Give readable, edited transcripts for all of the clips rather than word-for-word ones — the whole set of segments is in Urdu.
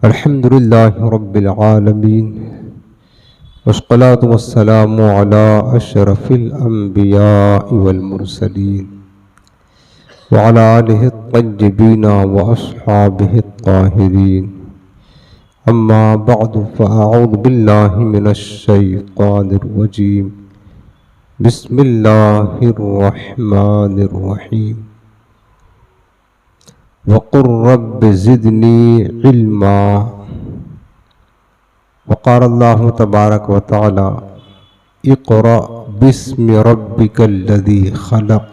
الحمد لله رب العالمين والصلاة والسلام على أشرف الأنبياء والمرسلين وعلى آله الطيبين وأصحابه الطاهرين أما بعد فأعوذ بالله من الشيطان الرجيم بسم الله الرحمن الرحيم وقل رب زدني علما وقال الله تبارك وتعالى اقرأ باسم ربك الذي خلق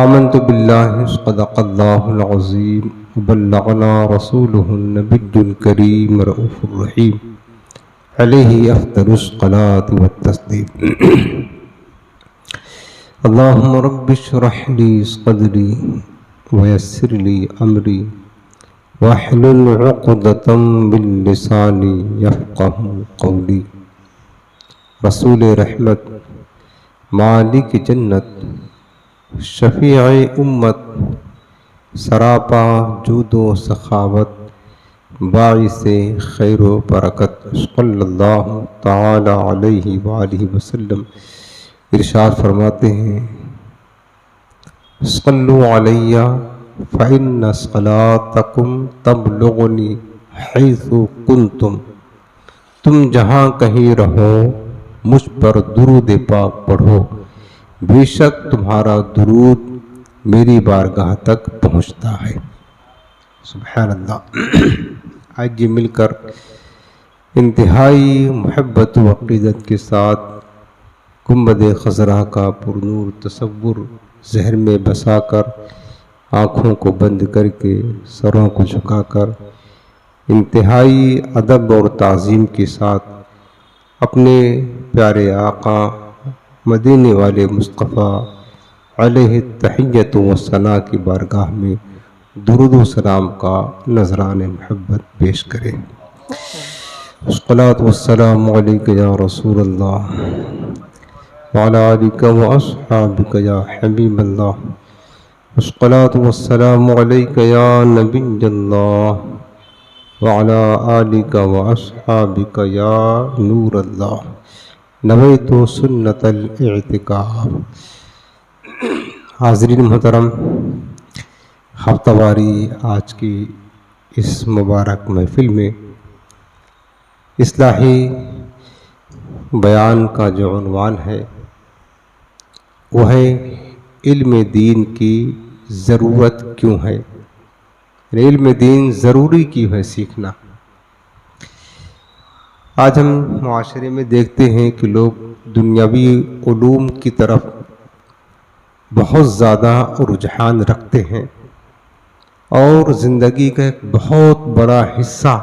آمنت بالله صدق الله العظيم وبلغنا رسوله النبي الكريم رؤوف الرحيم عليه أفضل الصلاة والتسليم اللهم رب اشرح لي صدري ويسر لي أمري واحلل عقدة من لساني يفقه قولي رسول رحمت مالک جنت شفیع امت سراپا جود و سخاوت باعث خیر و برکت صلی اللہ تعالی علیہ وآلہ وسلم ارشاد فرماتے ہیں صلو علیہ فإن صلاتکم تبلغنی حیث کنتم تم جہاں کہیں رہو مجھ پر درود پاک پڑھو بے شک تمہارا درود میری بارگاہ تک پہنچتا ہے۔ سبحان اللہ۔ آج یہ مل کر انتہائی محبت و عقیدت کے ساتھ گنبد خضرا کا پرنور تصور ذہن میں بسا کر آنکھوں کو بند کر کے سروں کو جھکا کر انتہائی ادب اور تعظیم کے ساتھ اپنے پیارے آقا مدینے والے مصطفیٰ علیہ التحیۃ و ثنا کی بارگاہ میں درود و سلام کا نذران محبت پیش کریں۔ الصلاۃ والسلام علیک یا رسول اللہ وعلی آلک و اصحابک یا حبیب اللہ الصلاۃ والسلام علیک یا نبی اللہ وعلی آلک و اصحابک یا نور اللہ نویت سنت الاعتکاف۔ حاضرین محترم، ہفتہ واری آج کی اس مبارک محفل میں اصلاحی بیان کا جو عنوان ہے وہ ہے علم دین کی ضرورت کیوں ہے، علم دین ضروری کیوں ہے سیکھنا۔ آج ہم معاشرے میں دیکھتے ہیں کہ لوگ دنیاوی علوم کی طرف بہت زیادہ رجحان رکھتے ہیں اور زندگی کا ایک بہت بڑا حصہ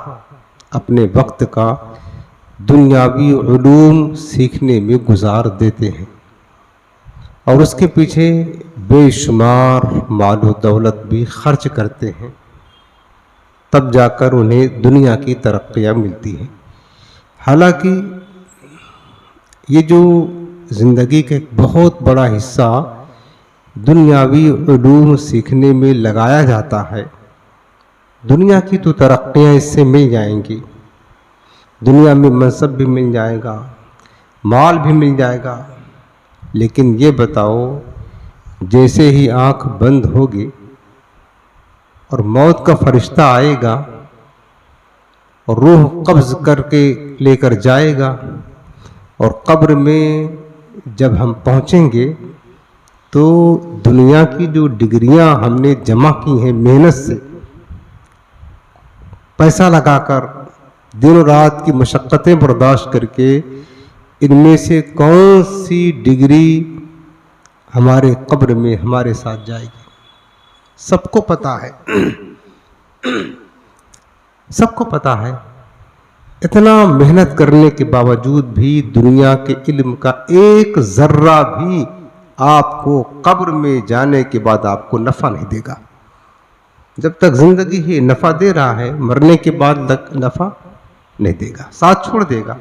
اپنے وقت کا دنیاوی علوم سیکھنے میں گزار دیتے ہیں اور اس کے پیچھے بے شمار مال و دولت بھی خرچ کرتے ہیں، تب جا کر انہیں دنیا کی ترقیاں ملتی ہیں۔ حالانکہ یہ جو زندگی کا ایک بہت بڑا حصہ دنیاوی علوم سیکھنے میں لگایا جاتا ہے، دنیا کی تو ترقیاں اس سے مل جائیں گی، دنیا میں منصب بھی مل جائے گا، مال بھی مل جائے گا، لیکن یہ بتاؤ جیسے ہی آنکھ بند ہوگی اور موت کا فرشتہ آئے گا اور روح قبض کر کے لے کر جائے گا اور قبر میں جب ہم پہنچیں گے تو دنیا کی جو ڈگریاں ہم نے جمع کی ہیں محنت سے پیسہ لگا کر دن و رات کی مشقتیں برداشت کر کے ان میں سے کون سی ڈگری ہمارے قبر میں ہمارے ساتھ جائے گی؟ سب کو پتہ ہے، سب کو پتہ ہے۔ اتنا محنت کرنے کے باوجود بھی دنیا کے علم کا ایک ذرہ بھی آپ کو قبر میں جانے کے بعد آپ کو نفع نہیں دے گا۔ جب تک زندگی ہی نفع دے رہا ہے، مرنے کے بعد تک نفع نہیں دے گا، ساتھ چھوڑ دے گا۔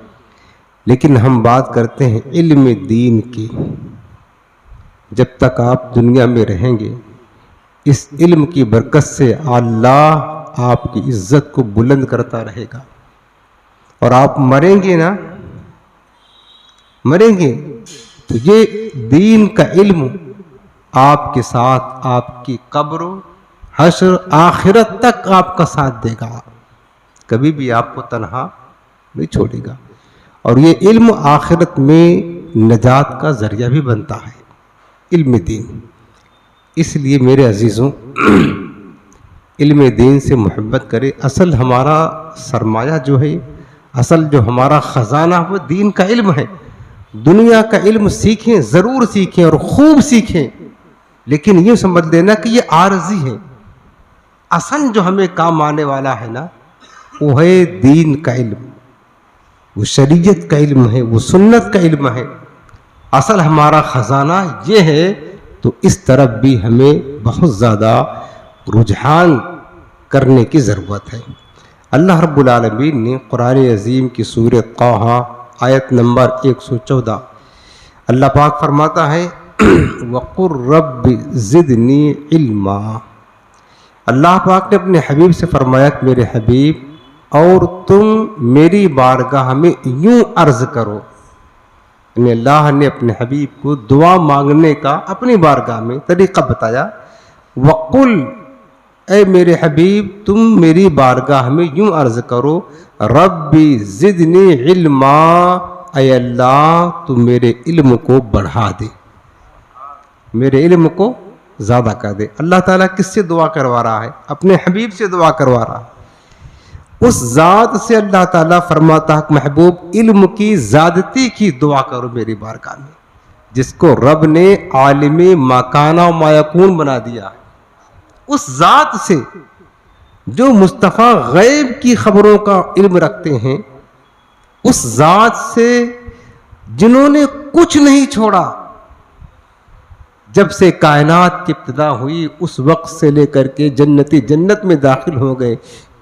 لیکن ہم بات کرتے ہیں علم دین کی۔ جب تک آپ دنیا میں رہیں گے اس علم کی برکت سے اللہ آپ کی عزت کو بلند کرتا رہے گا. اور آپ مریں گے نا، مریں گے تو یہ دین کا علم آپ کے ساتھ آپ کی قبر و حشر آخرت تک آپ کا ساتھ دے گا، کبھی بھی آپ کو تنہا نہیں چھوڑے گا. اور یہ علم آخرت میں نجات کا ذریعہ بھی بنتا ہے، علم دین. اس لیے میرے عزیزوں، علم دین سے محبت کرے. اصل ہمارا سرمایہ جو ہے، اصل جو ہمارا خزانہ وہ دین کا علم ہے. دنیا کا علم سیکھیں، ضرور سیکھیں اور خوب سیکھیں، لیکن یہ سمجھ لینا کہ یہ عارضی ہے. اصل جو ہمیں کام آنے والا ہے نا، وہ ہے دین کا علم، وہ شریعت کا علم ہے، وہ سنت کا علم ہے. اصل ہمارا خزانہ یہ ہے. تو اس طرف بھی ہمیں بہت زیادہ رجحان کرنے کی ضرورت ہے. اللہ رب العالمین نے قرآن عظیم کی سورۃ طٰہٰ آیت نمبر 114 اللہ پاک فرماتا ہے وَقُلْ رَبِّ زِدْنِی عِلْمًا. اللہ پاک نے اپنے حبیب سے فرمایا کہ میرے حبیب اور تم میری بارگاہ میں یوں عرض کرو. یعنی اللہ نے اپنے حبیب کو دعا مانگنے کا اپنی بارگاہ میں طریقہ بتایا. وَقُلْ، اے میرے حبیب تم میری بارگاہ میں یوں عرض کرو ربی زدنی علما، اے اللہ تم میرے علم کو بڑھا دے، میرے علم کو زیادہ کر دے. اللہ تعالیٰ کس سے دعا کروا رہا ہے؟ اپنے حبیب سے دعا کروا رہا ہے. اس ذات سے اللہ تعالیٰ فرماتا ہے محبوب علم کی زیادتی کی دعا کرو میری بارگاہ میں، جس کو رب نے عالم ما کان و ما یکون بنا دیا ہے. اس ذات سے جو مصطفیٰ غیب کی خبروں کا علم رکھتے ہیں، اس ذات سے جنہوں نے کچھ نہیں چھوڑا، جب سے کائنات کی ابتدا ہوئی اس وقت سے لے کر کے جنتی جنت میں داخل ہو گئے،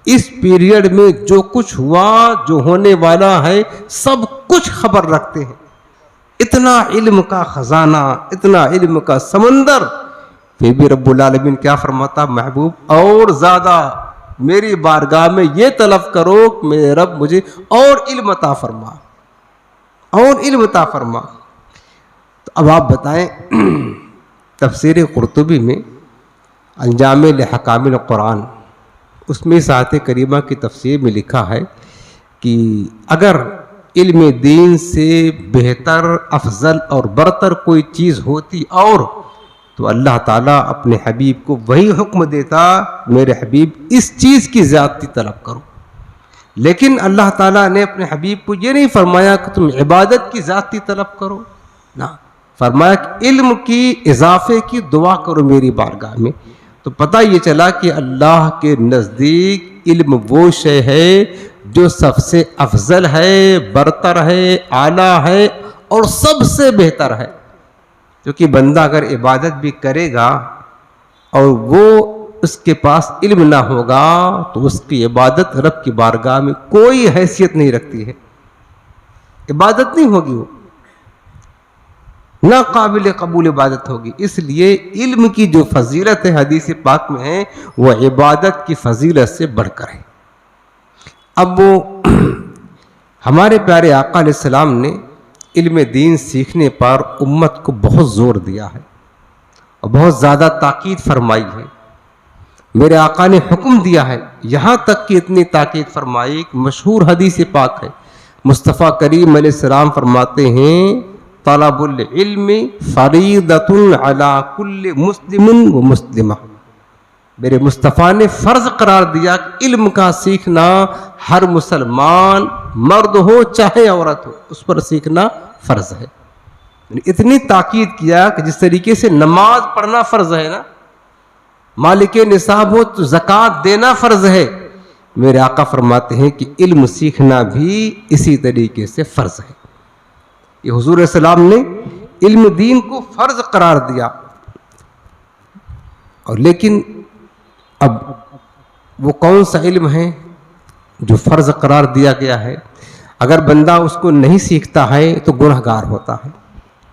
اس پیریڈ میں جو کچھ ہوا، جو ہونے والا ہے، سب کچھ خبر رکھتے ہیں. اتنا علم کا خزانہ، اتنا علم کا سمندر، پھر بھی رب العالمین کیا فرماتا محبوب اور زیادہ میری بارگاہ میں یہ طلب کرو کہ میرے رب مجھے اور علم عطا فرما، اور علم عطا فرما. تو اب آپ بتائیں، تفسیر قرطبی میں انجام لحکام القرآن، اس میں اس آیت کریمہ کی تفسیر میں لکھا ہے کہ اگر علم دین سے بہتر، افضل اور برتر کوئی چیز ہوتی اور تو اللہ تعالیٰ اپنے حبیب کو وہی حکم دیتا میرے حبیب اس چیز کی زیادتی طلب کرو. لیکن اللہ تعالیٰ نے اپنے حبیب کو یہ نہیں فرمایا کہ تم عبادت کی زیادتی طلب کرو، نہ، فرمایا کہ علم کی اضافے کی دعا کرو میری بارگاہ میں. تو پتہ یہ چلا کہ اللہ کے نزدیک علم وہ شے ہے جو سب سے افضل ہے، برتر ہے، اعلیٰ ہے اور سب سے بہتر ہے. کیونکہ بندہ اگر عبادت بھی کرے گا اور وہ اس کے پاس علم نہ ہوگا تو اس کی عبادت رب کی بارگاہ میں کوئی حیثیت نہیں رکھتی ہے، عبادت نہیں ہوگی، وہ نہ قابل قبول عبادت ہوگی. اس لیے علم کی جو فضیلت ہے حدیث پاک میں ہے وہ عبادت کی فضیلت سے بڑھ کر ہے. اب وہ ہمارے پیارے آقا علیہ السلام نے علم دین سیکھنے پر امت کو بہت زور دیا ہے اور بہت زیادہ تاکید فرمائی ہے. میرے آقا نے حکم دیا ہے، یہاں تک کہ اتنی تاکید فرمائی کہ مشہور حدیث پاک ہے، مصطفیٰ کریم علیہ السلام فرماتے ہیں طلب العلم فریضۃ علی کل مسلم و مسلمہ. میرے مصطفیٰ نے فرض قرار دیا کہ علم کا سیکھنا ہر مسلمان، مرد ہو چاہے عورت ہو، اس پر سیکھنا فرض ہے. اتنی تاکید کیا کہ جس طریقے سے نماز پڑھنا فرض ہے نا، مالک نصاب ہو تو زکوٰۃ دینا فرض ہے، میرے آقا فرماتے ہیں کہ علم سیکھنا بھی اسی طریقے سے فرض ہے. یہ حضور السلام نے علم دین کو فرض قرار دیا. اور لیکن اب وہ کون سا علم ہے جو فرض قرار دیا گیا ہے؟ اگر بندہ اس کو نہیں سیکھتا ہے تو گناہ گار ہوتا ہے.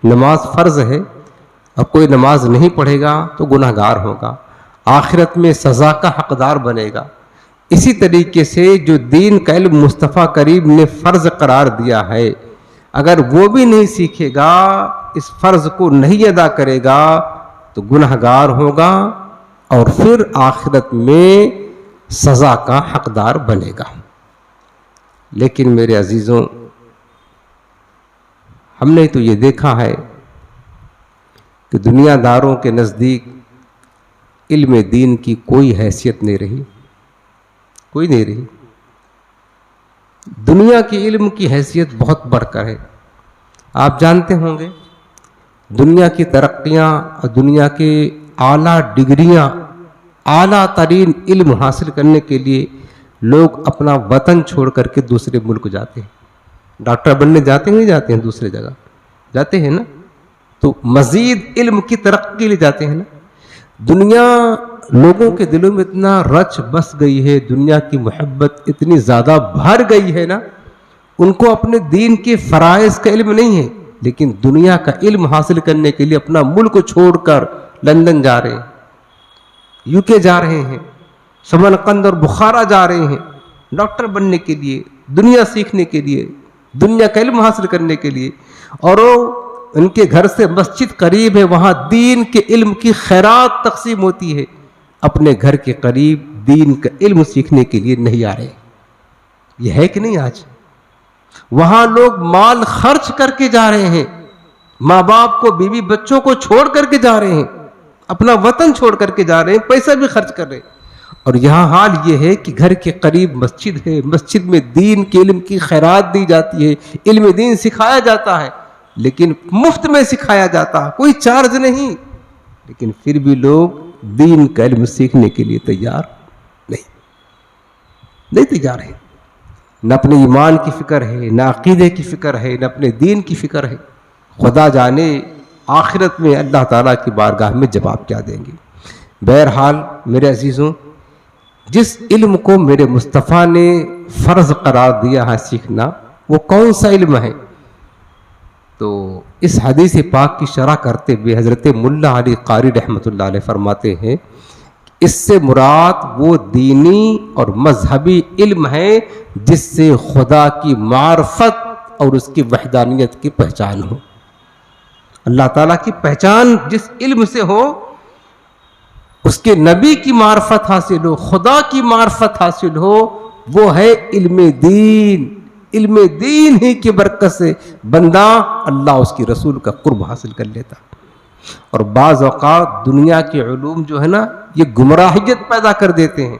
نماز فرض ہے اور کوئی نماز نہیں پڑھے گا تو گناہ گار ہوگا، آخرت میں سزا کا حقدار بنے گا. اسی طریقے سے جو دین کا علم مصطفیٰ کریم نے فرض قرار دیا ہے، اگر وہ بھی نہیں سیکھے گا، اس فرض کو نہیں ادا کرے گا تو گنہگار ہوگا اور پھر آخرت میں سزا کا حقدار بنے گا۔ لیکن میرے عزیزوں، ہم نے تو یہ دیکھا ہے کہ دنیا داروں کے نزدیک علم دین کی کوئی حیثیت نہیں رہی، کوئی نہیں رہی۔ دنیا کی علم کی حیثیت بہت بڑھ کر ہے۔ آپ جانتے ہوں گے دنیا کی ترقیاں اور دنیا کے اعلیٰ ڈگریاں، اعلیٰ ترین علم حاصل کرنے کے لیے لوگ اپنا وطن چھوڑ کر کے دوسرے ملک جاتے ہیں۔ ڈاکٹر بننے جاتے ہیں، نہیں جاتے ہیں دوسرے جگہ جاتے ہیں نا، تو مزید علم کی ترقی کے لیے جاتے ہیں نا۔ دنیا لوگوں کے دلوں میں اتنا رچ بس گئی ہے، دنیا کی محبت اتنی زیادہ بھر گئی ہے نا، ان کو اپنے دین کے فرائض کا علم نہیں ہے، لیکن دنیا کا علم حاصل کرنے کے لیے اپنا ملک چھوڑ کر لندن جا رہے ہیں، یو کے جا رہے ہیں، سمرقند اور بخارا جا رہے ہیں ڈاکٹر بننے کے لیے، دنیا سیکھنے کے لیے، دنیا کا علم حاصل کرنے کے لیے۔ اور ان کے گھر سے مسجد قریب ہے، وہاں دین کے علم کی خیرات تقسیم ہوتی ہے، اپنے گھر کے قریب دین کا علم سیکھنے کے لیے نہیں آ رہے۔ یہ ہے کہ نہیں آج؟ وہاں لوگ مال خرچ کر کے جا رہے ہیں، ماں باپ کو، بیوی بچوں کو چھوڑ کر کے جا رہے ہیں، اپنا وطن چھوڑ کر کے جا رہے ہیں، پیسہ بھی خرچ کر رہے ہیں۔ اور یہاں حال یہ ہے کہ گھر کے قریب مسجد ہے، مسجد میں دین کے علم کی خیرات دی جاتی ہے، علم دین سکھایا جاتا ہے، لیکن مفت میں سکھایا جاتا ہے، کوئی چارج نہیں، لیکن پھر بھی لوگ دین کا علم سیکھنے کے لیے تیار نہیں تیار ہے۔ نہ اپنے ایمان کی فکر ہے، نہ عقیدے کی فکر ہے، نہ اپنے دین کی فکر ہے۔ خدا جانے آخرت میں اللہ تعالیٰ کی بارگاہ میں جواب کیا دیں گے۔ بہرحال میرے عزیزوں، جس علم کو میرے مصطفیٰ نے فرض قرار دیا ہے سیکھنا، وہ کون سا علم ہے؟ تو اس حدیث پاک کی شرح کرتے ہوئے حضرت ملا علی قاری رحمۃ اللہ علیہ فرماتے ہیں، اس سے مراد وہ دینی اور مذہبی علم ہے جس سے خدا کی معرفت اور اس کی وحدانیت کی پہچان ہو۔ اللہ تعالیٰ کی پہچان جس علم سے ہو، اس کے نبی کی معرفت حاصل ہو، خدا کی معرفت حاصل ہو، وہ ہے علم دین۔ علم دین ہی کی برکت سے بندہ اللہ اس کی رسول کا قرب حاصل کر لیتا۔ اور بعض اوقات دنیا کے علوم جو ہے نا، یہ گمراہیت پیدا کر دیتے ہیں۔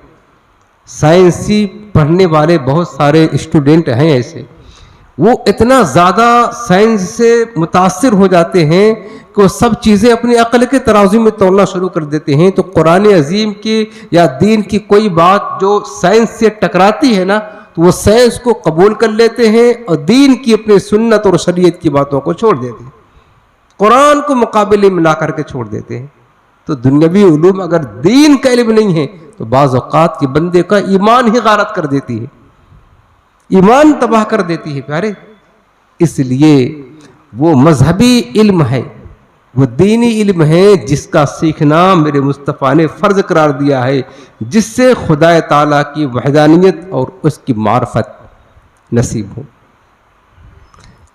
سائنسی پڑھنے والے بہت سارے اسٹوڈنٹ ہیں ایسے، وہ اتنا زیادہ سائنس سے متاثر ہو جاتے ہیں کہ وہ سب چیزیں اپنی عقل کے ترازو میں تولنا شروع کر دیتے ہیں۔ تو قرآن عظیم کی یا دین کی کوئی بات جو سائنس سے ٹکراتی ہے نا، تو وہ سائنس کو قبول کر لیتے ہیں اور دین کی اپنی سنت اور شریعت کی باتوں کو چھوڑ دیتے ہیں، قرآن کو مقابلے میں لا کر کے چھوڑ دیتے ہیں۔ تو دنیاوی علوم اگر دین کا علم نہیں ہے تو بعض اوقات کے بندے کا ایمان ہی غارت کر دیتی ہے، ایمان تباہ کر دیتی ہے پیارے۔ اس لیے وہ مذہبی علم ہے، وہ دینی علم ہے جس کا سیکھنا میرے مصطفیٰ نے فرض قرار دیا ہے، جس سے خدا تعالیٰ کی وحدانیت اور اس کی معرفت نصیب ہو۔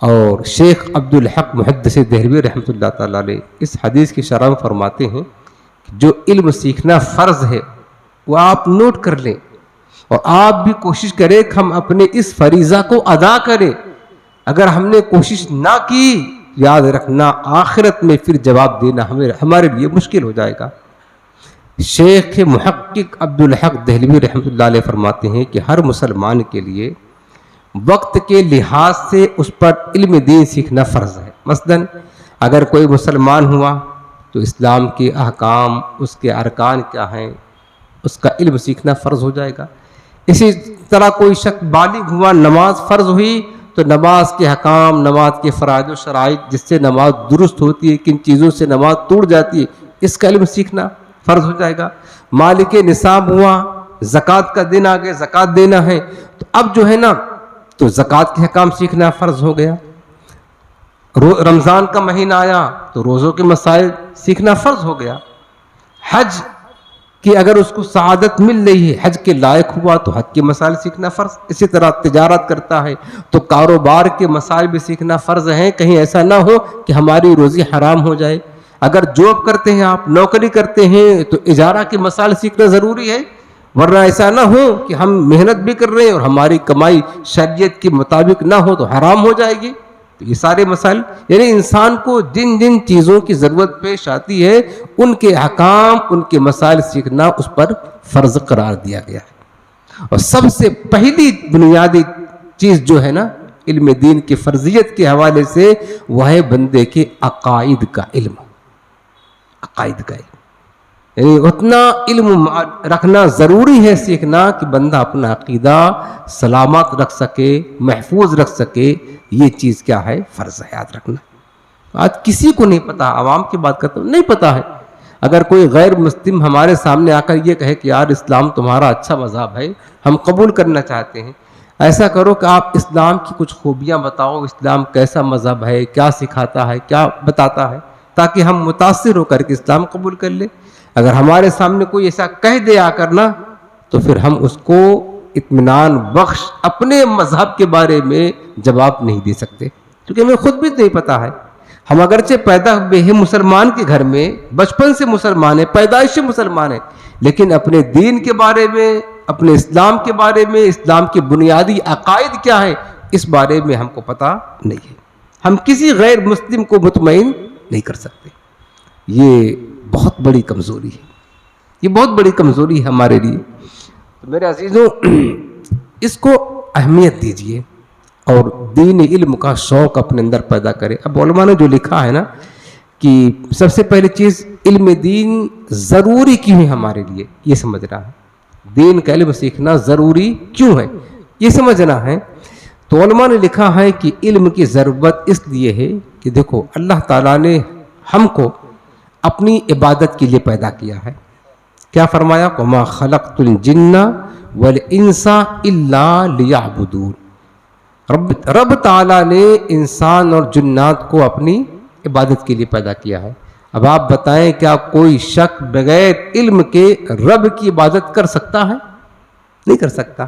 اور شیخ عبدالحق محدث دہلوی رحمۃ اللہ تعالیٰ علیہ اس حدیث کی شرح میں فرماتے ہیں کہ جو علم سیکھنا فرض ہے وہ آپ نوٹ کر لیں، اور آپ بھی کوشش کریں کہ ہم اپنے اس فریضہ کو ادا کریں۔ اگر ہم نے کوشش نہ کی، یاد رکھنا آخرت میں پھر جواب دینا ہمارے لیے مشکل ہو جائے گا۔ شیخ محقق عبدالحق دہلوی رحمۃ اللہ علیہ فرماتے ہیں کہ ہر مسلمان کے لیے وقت کے لحاظ سے اس پر علم دین سیکھنا فرض ہے۔ مثلاً اگر کوئی مسلمان ہوا تو اسلام کے احکام، اس کے ارکان کیا ہیں، اس کا علم سیکھنا فرض ہو جائے گا۔ اسی طرح کوئی شخص بالغ ہوا، نماز فرض ہوئی تو نماز کے حکام، نماز کے فرائض و شرائط، جس سے نماز درست ہوتی ہے، کن چیزوں سے نماز ٹوٹ جاتی ہے، اس کا علم سیکھنا فرض ہو جائے گا۔ مالک نصاب ہوا، زکوٰۃ کا دن آ گیا، زکوٰۃ دینا ہے، تو اب جو ہے نا تو زکوٰۃ کے حکام سیکھنا فرض ہو گیا۔ رمضان کا مہینہ آیا تو روزوں کے مسائل سیکھنا فرض ہو گیا۔ حج کہ اگر اس کو سعادت مل رہی ہے، حج کے لائق ہوا تو حج کے مسائل سیکھنا فرض. اسی طرح تجارت کرتا ہے تو کاروبار کے مسائل بھی سیکھنا فرض ہیں، کہیں ایسا نہ ہو کہ ہماری روزی حرام ہو جائے. اگر جاب کرتے ہیں، آپ نوکری کرتے ہیں تو اجارہ کے مسائل سیکھنا ضروری ہے، ورنہ ایسا نہ ہو کہ ہم محنت بھی کر رہے ہیں اور ہماری کمائی شریعت کے مطابق نہ ہو تو حرام ہو جائے گی. تو یہ سارے مسائل، یعنی انسان کو جن جن چیزوں کی ضرورت پیش آتی ہے ان کے احکام، ان کے مسائل سیکھنا اس پر فرض قرار دیا گیا ہے. اور سب سے پہلی بنیادی چیز جو ہے نا علم دین کی فرضیت کے حوالے سے، وہ ہے بندے کے عقائد کا علم. عقائد کا علم یعنی اتنا علم رکھنا ضروری ہے، سیکھنا کہ بندہ اپنا عقیدہ سلامت رکھ سکے، محفوظ رکھ سکے. یہ چیز کیا ہے؟ فرض ہے، یاد رکھنا. آج کسی کو نہیں پتا، عوام کی بات کرتا ہوں، نہیں پتا ہے. اگر کوئی غیر مسلم ہمارے سامنے آ کر یہ کہے کہ یار اسلام تمہارا اچھا مذہب ہے، ہم قبول کرنا چاہتے ہیں، ایسا کرو کہ آپ اسلام کی کچھ خوبیاں بتاؤ، اسلام کیسا مذہب ہے، کیا سکھاتا ہے، کیا بتاتا ہے، تاکہ ہم متاثر ہو کر کے اسلام قبول کر لیں. اگر ہمارے سامنے کوئی ایسا کہہ دے آ کرنا تو پھر ہم اس کو اطمینان بخش اپنے مذہب کے بارے میں جواب نہیں دے سکتے، کیونکہ ہمیں خود بھی نہیں پتا ہے. ہم اگرچہ پیدا ہوئے ہیں مسلمان کے گھر میں، بچپن سے مسلمان ہیں، پیدائش سے مسلمان ہیں، لیکن اپنے دین کے بارے میں، اپنے اسلام کے بارے میں، اسلام کے بنیادی عقائد کیا ہیں، اس بارے میں ہم کو پتا نہیں ہے. ہم کسی غیر مسلم کو مطمئن نہیں کر سکتے. یہ بہت بڑی کمزوری ہے، یہ بہت بڑی کمزوری ہے ہمارے لیے. تو میرے عزیزوں، اس کو اہمیت دیجئے اور دین علم کا شوق اپنے اندر پیدا کرے. اب علماء نے جو لکھا ہے نا کہ سب سے پہلی چیز علم دین ضروری کیوں ہے ہمارے لیے، یہ سمجھنا ہے. دین کا علم سیکھنا ضروری کیوں ہے یہ سمجھنا ہے. تو علماء نے لکھا ہے کہ علم کی ضرورت اس لیے ہے کہ دیکھو اللہ تعالیٰ نے ہم کو اپنی عبادت کے لیے پیدا کیا ہے. کیا فرمایا؟ وَمَا خَلَقْتُ الْجِنَّ وَالْإِنسَ إِلَّا لِيَعْبُدُونَ. رب تعالیٰ نے انسان اور جنات کو اپنی عبادت کے لیے پیدا کیا ہے. اب آپ بتائیں کیا کوئی شخص بغیر علم کے رب کی عبادت کر سکتا ہے؟ نہیں کر سکتا.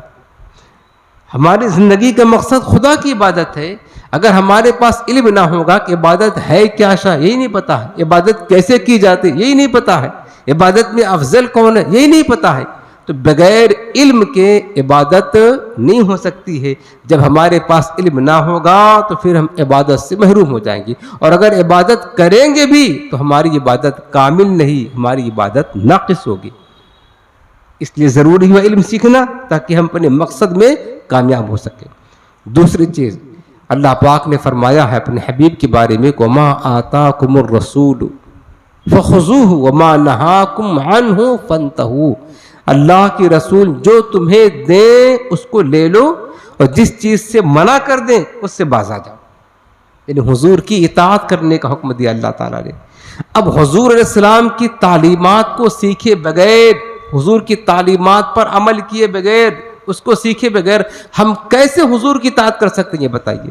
ہماری زندگی کا مقصد خدا کی عبادت ہے. اگر ہمارے پاس علم نہ ہوگا کہ عبادت ہے کیا شاہ، یہی نہیں پتا ہے، عبادت کیسے کی جاتی یہی نہیں پتا ہے، عبادت میں افضل کون ہے یہی نہیں پتا ہے، تو بغیر علم کے عبادت نہیں ہو سکتی ہے. جب ہمارے پاس علم نہ ہوگا تو پھر ہم عبادت سے محروم ہو جائیں گے، اور اگر عبادت کریں گے بھی تو ہماری عبادت کامل نہیں، ہماری عبادت ناقص ہوگی. اس لیے ضروری ہے علم سیکھنا تاکہ ہم اپنے مقصد میں کامیاب ہو سکیں. دوسری چیز اللہ پاک نے فرمایا ہے اپنے حبیب کے بارے میں وَمَا آتَاكُمُ الرَّسُولُ فَخُذُوهُ وَمَا نَهَاكُمْ عَنْهُ فَانْتَهُوا. اللہ کی رسول جو تمہیں دیں اس کو لے لو، اور جس چیز سے منع کر دیں اس سے باز آ جاؤ. یعنی حضور کی اطاعت کرنے کا حکم دیا اللہ تعالیٰ نے. اب حضور علیہ السلام کی تعلیمات کو سیکھے بغیر، حضور کی تعلیمات پر عمل کیے بغیر، اس کو سیکھے بغیر ہم کیسے حضور کی اطاعت کر سکتے ہیں؟ یہ بتائیے.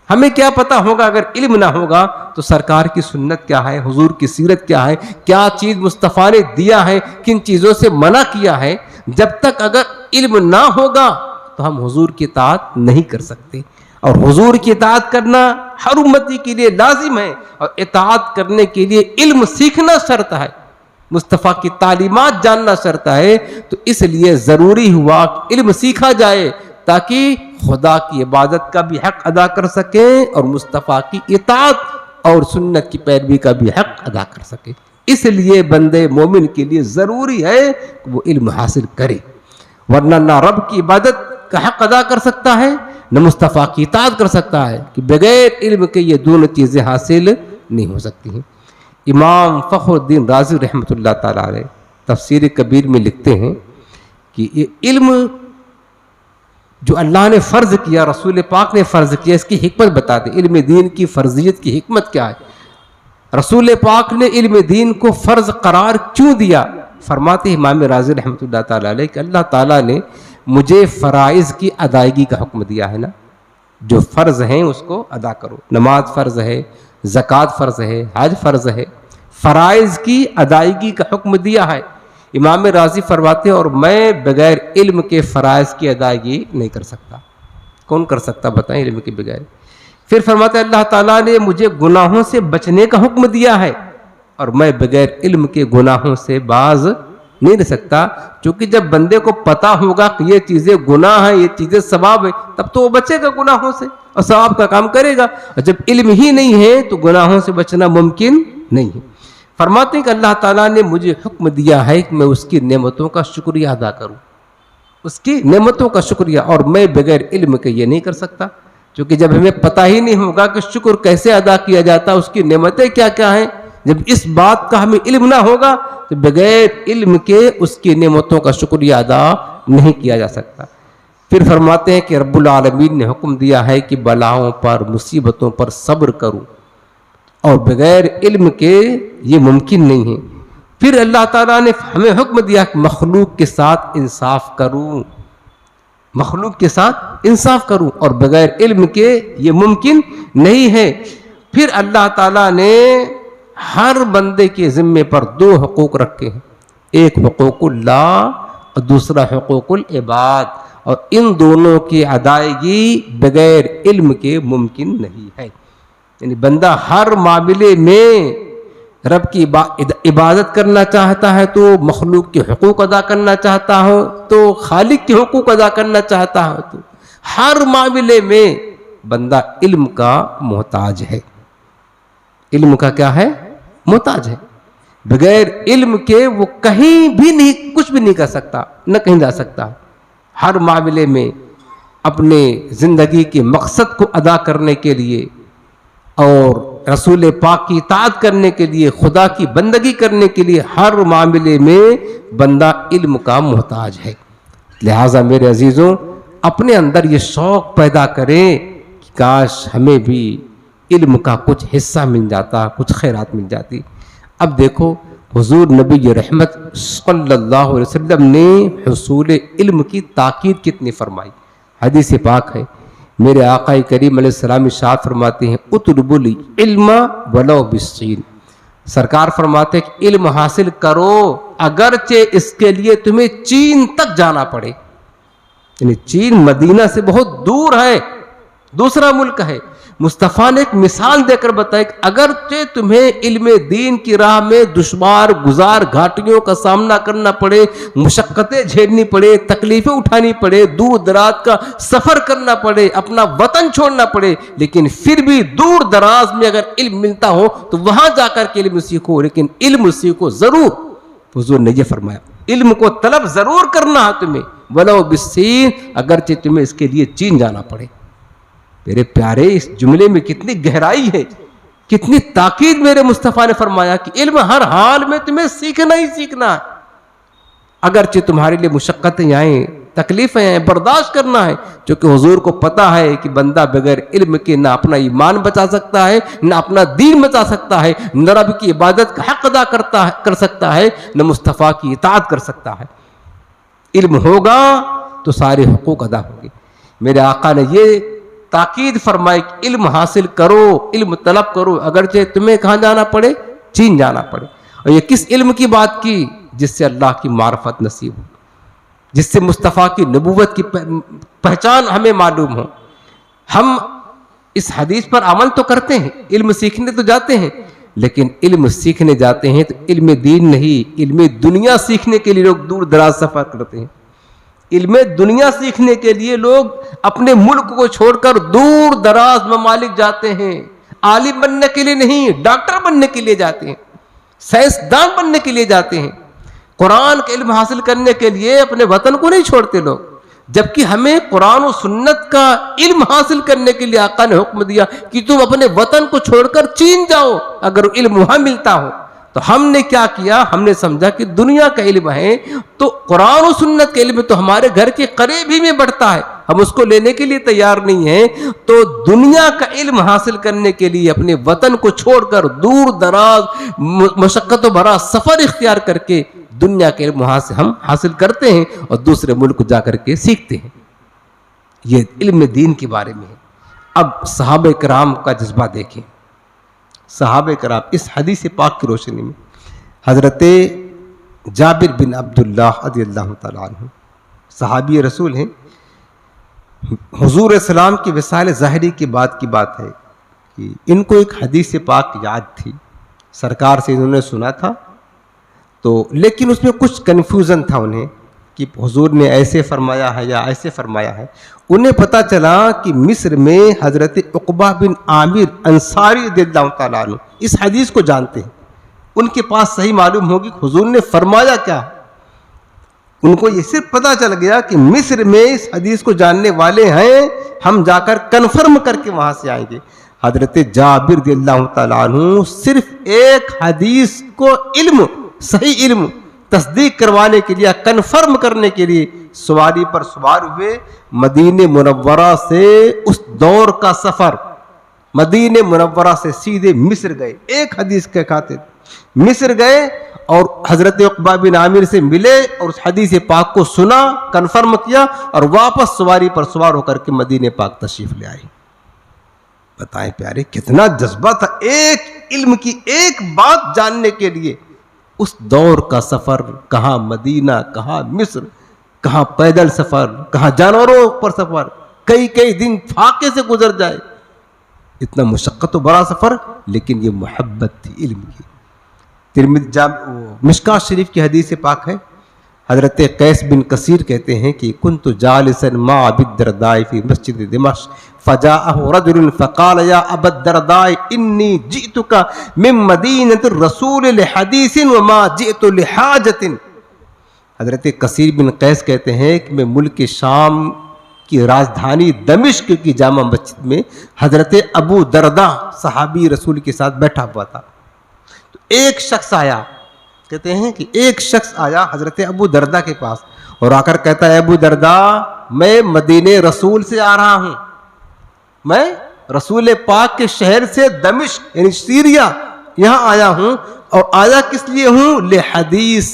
ہمیں کیا پتا ہوگا اگر علم نہ ہوگا تو سرکار کی سنت کیا ہے، حضور کی سیرت کیا ہے، کیا چیز مصطفیٰ نے دیا ہے، کن چیزوں سے منع کیا ہے. جب تک اگر علم نہ ہوگا تو ہم حضور کی اطاعت نہیں کر سکتے. اور حضور کی اطاعت کرنا ہر امتی کے لیے لازم ہے، اور اطاعت کرنے کے لیے علم سیکھنا شرط ہے، مصطفیٰ کی تعلیمات جاننا شرط ہے. تو اس لیے ضروری ہوا کہ علم سیکھا جائے تاکہ خدا کی عبادت کا بھی حق ادا کر سکیں اور مصطفیٰ کی اطاعت اور سنت کی پیروی کا بھی حق ادا کر سکیں. اس لیے بندے مومن کے لیے ضروری ہے کہ وہ علم حاصل کرے، ورنہ نہ رب کی عبادت کا حق ادا کر سکتا ہے نہ مصطفیٰ کی اطاعت کر سکتا ہے، کہ بغیر علم کے یہ دونوں چیزیں حاصل نہیں ہو سکتی ہیں. امام فخر الدین رازی رحمۃ اللہ تعالیٰ علیہ تفسیر کبیر میں لکھتے ہیں کہ یہ علم جو اللہ نے فرض کیا، رسول پاک نے فرض کیا، اس کی حکمت بتا دیں. علم دین کی فرضیت کی حکمت کیا ہے؟ رسول پاک نے علم دین کو فرض قرار کیوں دیا؟ فرماتے ہیں امام رازی رحمۃ اللہ تعالیٰ علیہ کہ اللہ تعالیٰ نے مجھے فرائض کی ادائیگی کا حکم دیا ہے نا، جو فرض ہیں اس کو ادا کرو. نماز فرض ہے، زکوٰۃ فرض ہے، حج فرض ہے، فرائض کی ادائیگی کا حکم دیا ہے. امام راضی فرماتے ہیں اور میں بغیر علم کے فرائض کی ادائیگی نہیں کر سکتا. کون کر سکتا بتائیں علم کے بغیر؟ پھر فرماتے ہیں اللہ تعالیٰ نے مجھے گناہوں سے بچنے کا حکم دیا ہے اور میں بغیر علم کے گناہوں سے باز نہیں رہ سکتا، چونکہ جب بندے کو پتا ہوگا کہ یہ چیزیں گناہ ہیں، یہ چیزیں ثواب ہیں، تب تو وہ بچے گا گناہوں سے اور ثواب کا کام کرے گا. اور جب علم ہی نہیں ہے تو گناہوں سے بچنا ممکن نہیں ہے. فرماتے ہیں کہ اللہ تعالیٰ نے مجھے حکم دیا ہے کہ میں اس کی نعمتوں کا شکریہ ادا کروں، اس کی نعمتوں کا شکریہ، اور میں بغیر علم کے یہ نہیں کر سکتا، کیونکہ جب ہمیں پتہ ہی نہیں ہوگا کہ شکر کیسے ادا کیا جاتا، اس کی نعمتیں کیا کیا ہیں، جب اس بات کا ہمیں علم نہ ہوگا تو بغیر علم کے اس کی نعمتوں کا شکریہ ادا نہیں کیا جا سکتا. پھر فرماتے ہیں کہ رب العالمین نے حکم دیا ہے کہ بلاؤں پر مصیبتوں پر صبر کروں، اور بغیر علم کے یہ ممکن نہیں ہے. پھر اللہ تعالیٰ نے ہمیں حکم دیا کہ مخلوق کے ساتھ انصاف کروں، مخلوق کے ساتھ انصاف کروں، اور بغیر علم کے یہ ممکن نہیں ہے. پھر اللہ تعالیٰ نے ہر بندے کے ذمے پر دو حقوق رکھے ہیں، ایک حقوق اللہ اور دوسرا حقوق العباد، اور ان دونوں کی ادائیگی بغیر علم کے ممکن نہیں ہے. یعنی بندہ ہر معاملے میں رب کی عبادت کرنا چاہتا ہے تو مخلوق کے حقوق ادا کرنا چاہتا ہو، تو خالق کے حقوق ادا کرنا چاہتا ہو، تو ہر معاملے میں بندہ علم کا محتاج ہے. علم کا کیا ہے؟ محتاج ہے. بغیر علم کے وہ کہیں بھی نہیں، کچھ بھی نہیں کر سکتا، نہ کہیں جا سکتا. ہر معاملے میں اپنے زندگی کے مقصد کو ادا کرنے کے لیے اور رسول پاک کی اطاعت کرنے کے لیے، خدا کی بندگی کرنے کے لیے، ہر معاملے میں بندہ علم کا محتاج ہے. لہٰذا میرے عزیزوں، اپنے اندر یہ شوق پیدا کریں کہ کاش ہمیں بھی علم کا کچھ حصہ مل جاتا، کچھ خیرات مل جاتی. اب دیکھو حضور نبی رحمت صلی اللہ علیہ وسلم نے حصول علم کی تاکید کتنی فرمائی. حدیث پاک ہے، میرے آقا کریم علیہ السلام ارشاد فرماتے ہیں اطلبوا العلم ولو بالصین. سرکار فرماتے ہیں کہ علم حاصل کرو اگرچہ اس کے لیے تمہیں چین تک جانا پڑے. یعنی چین مدینہ سے بہت دور ہے، دوسرا ملک ہے. مصطفیٰ نے ایک مثال دے کر بتایا کہ اگرچہ تمہیں علم دین کی راہ میں دشوار گزار گھاٹیوں کا سامنا کرنا پڑے، مشقتیں جھیلنی پڑے، تکلیفیں اٹھانی پڑے، دور دراز کا سفر کرنا پڑے، اپنا وطن چھوڑنا پڑے، لیکن پھر بھی دور دراز میں اگر علم ملتا ہو تو وہاں جا کر کے علم سیکھو، لیکن علم سیکھو ضرور. حضور نے یہ فرمایا علم کو طلب ضرور کرنا ہے تمہیں، ولو بالصین، اگرچہ تمہیں اس کے لیے چین جانا پڑے. میرے پیارے، اس جملے میں کتنی گہرائی ہے، کتنی تاکید میرے مصطفیٰ نے فرمایا کہ علم ہر حال میں تمہیں سیکھنا ہی سیکھنا ہے. اگرچہ تمہارے لیے مشقتیں آئیں، تکلیفیں آئیں، برداشت کرنا ہے، کیونکہ حضور کو پتا ہے کہ بندہ بغیر علم کے نہ اپنا ایمان بچا سکتا ہے، نہ اپنا دین بچا سکتا ہے، نہ رب کی عبادت کا حق ادا کر سکتا ہے، نہ مصطفیٰ کی اطاعت کر سکتا ہے. علم ہوگا تو سارے حقوق ادا ہوں گے. میرے آقا نے یہ تاکید فرمائی کہ علم حاصل کرو، علم طلب کرو، اگرچہ تمہیں کہاں جانا پڑے؟ چین جانا پڑے. اور یہ کس علم کی بات کی؟ جس سے اللہ کی معرفت نصیب ہو، جس سے مصطفیٰ کی نبوت کی پہچان ہمیں معلوم ہو. ہم اس حدیث پر عمل تو کرتے ہیں، علم سیکھنے تو جاتے ہیں، لیکن علم سیکھنے جاتے ہیں تو علم دین نہیں، علم دنیا سیکھنے کے لیے لوگ دور دراز سفر کرتے ہیں. علم دنیا سیکھنے کے لیے لوگ اپنے ملک کو چھوڑ کر دور دراز ممالک جاتے ہیں. عالم بننے کے لیے نہیں، ڈاکٹر بننے کے لیے جاتے ہیں، سائنسدان بننے کے لیے جاتے ہیں. قرآن کا علم حاصل کرنے کے لیے اپنے وطن کو نہیں چھوڑتے لوگ. جبکہ ہمیں قرآن و سنت کا علم حاصل کرنے کے لیے آقا نے حکم دیا کہ تم اپنے وطن کو چھوڑ کر چین جاؤ اگر علم وہاں ملتا ہو. تو ہم نے کیا کیا؟ ہم نے سمجھا کہ دنیا کا علم ہے تو قرآن و سنت کا علم تو ہمارے گھر کے قریب ہی میں بڑھتا ہے، ہم اس کو لینے کے لیے تیار نہیں ہیں. تو دنیا کا علم حاصل کرنے کے لیے اپنے وطن کو چھوڑ کر دور دراز مشقت و بھرا سفر اختیار کر کے دنیا کے علم وہاں سے ہم حاصل کرتے ہیں اور دوسرے ملک جا کر کے سیکھتے ہیں. یہ علم دین کے بارے میں ہے. اب صحابہ کرام کا جذبہ دیکھیں. صحابہ کرام اس حدیث پاک کی روشنی میں حضرت جابر بن عبداللہ رضی اللہ تعالیٰ عنہ صحابی رسول ہیں. حضور السلام کی وصال ظاہری کی بات ہے کہ ان کو ایک حدیث پاک یاد تھی, سرکار سے انہوں نے سنا تھا, تو لیکن اس میں کچھ کنفیوژن تھا انہیں کہ حضور نے ایسے فرمایا ہے یا ایسے فرمایا ہے. انہیں پتہ چلا کہ مصر میں حضرت عقبہ بن عامر انصاری رضی اللہ تعالیٰ عنہ اس حدیث کو جانتے ہیں, ان کے پاس صحیح معلوم ہوگی حضور نے فرمایا کیا. ان کو یہ صرف پتہ چل گیا کہ مصر میں اس حدیث کو جاننے والے ہیں, ہم جا کر کنفرم کر کے وہاں سے آئیں گے. حضرت جابر رضی اللہ تعالیٰ عنہ صرف ایک حدیث کو صحیح علم تصدیق کروانے کے لیے, کنفرم کرنے کے لیے سواری پر سوار ہوئے. مدینہ منورہ سے اس دور کا سفر, مدینہ منورہ سے سیدھے مصر گئے, ایک حدیث کے خاطر مصر گئے اور حضرت عقبہ بن عامر سے ملے اور اس حدیث پاک کو سنا, کنفرم کیا اور واپس سواری پر سوار ہو کر کے مدینہ پاک تشریف لے آئے. بتائیں پیارے کتنا جذبہ تھا ایک علم کی ایک بات جاننے کے لیے. اس دور کا سفر, کہاں مدینہ, کہاں مصر, کہاں پیدل سفر, کہاں جانوروں پر سفر, کئی دن فاقے سے گزر جائے, اتنا مشقت و بڑا سفر, لیکن یہ محبت تھی علم کی. مشکاۃ شریف کی حدیث پاک ہے, حضرت قیس بن کثیر کہتے ہیں کہ کنت جالسا مع ابی الدرداء فی مسجد دمشق فجاءه رجل فقال یا ابا الدرداء انی جئتک من مدینۃ الرسول لحدیث وما جئت لحاجۃ. حضرت کثیر بن قیس کہتے ہیں کہ میں ملک شام کی راجدھانی دمشق کی جامع مسجد میں حضرت ابو درداء صحابی رسول کے ساتھ بیٹھا ہوا تھا. تو ایک شخص آیا, کہتے ہیں کہ ایک شخص آیا حضرت ابو درداء کے پاس اور آ کر کہتا ہے ابو درداء میں مدینہ رسول سے آ رہا ہوں, میں رسول پاک کے شہر سے دمشق یعنی سیریا یہاں آیا ہوں, اور آیا کس لیے ہوں, لحدیث,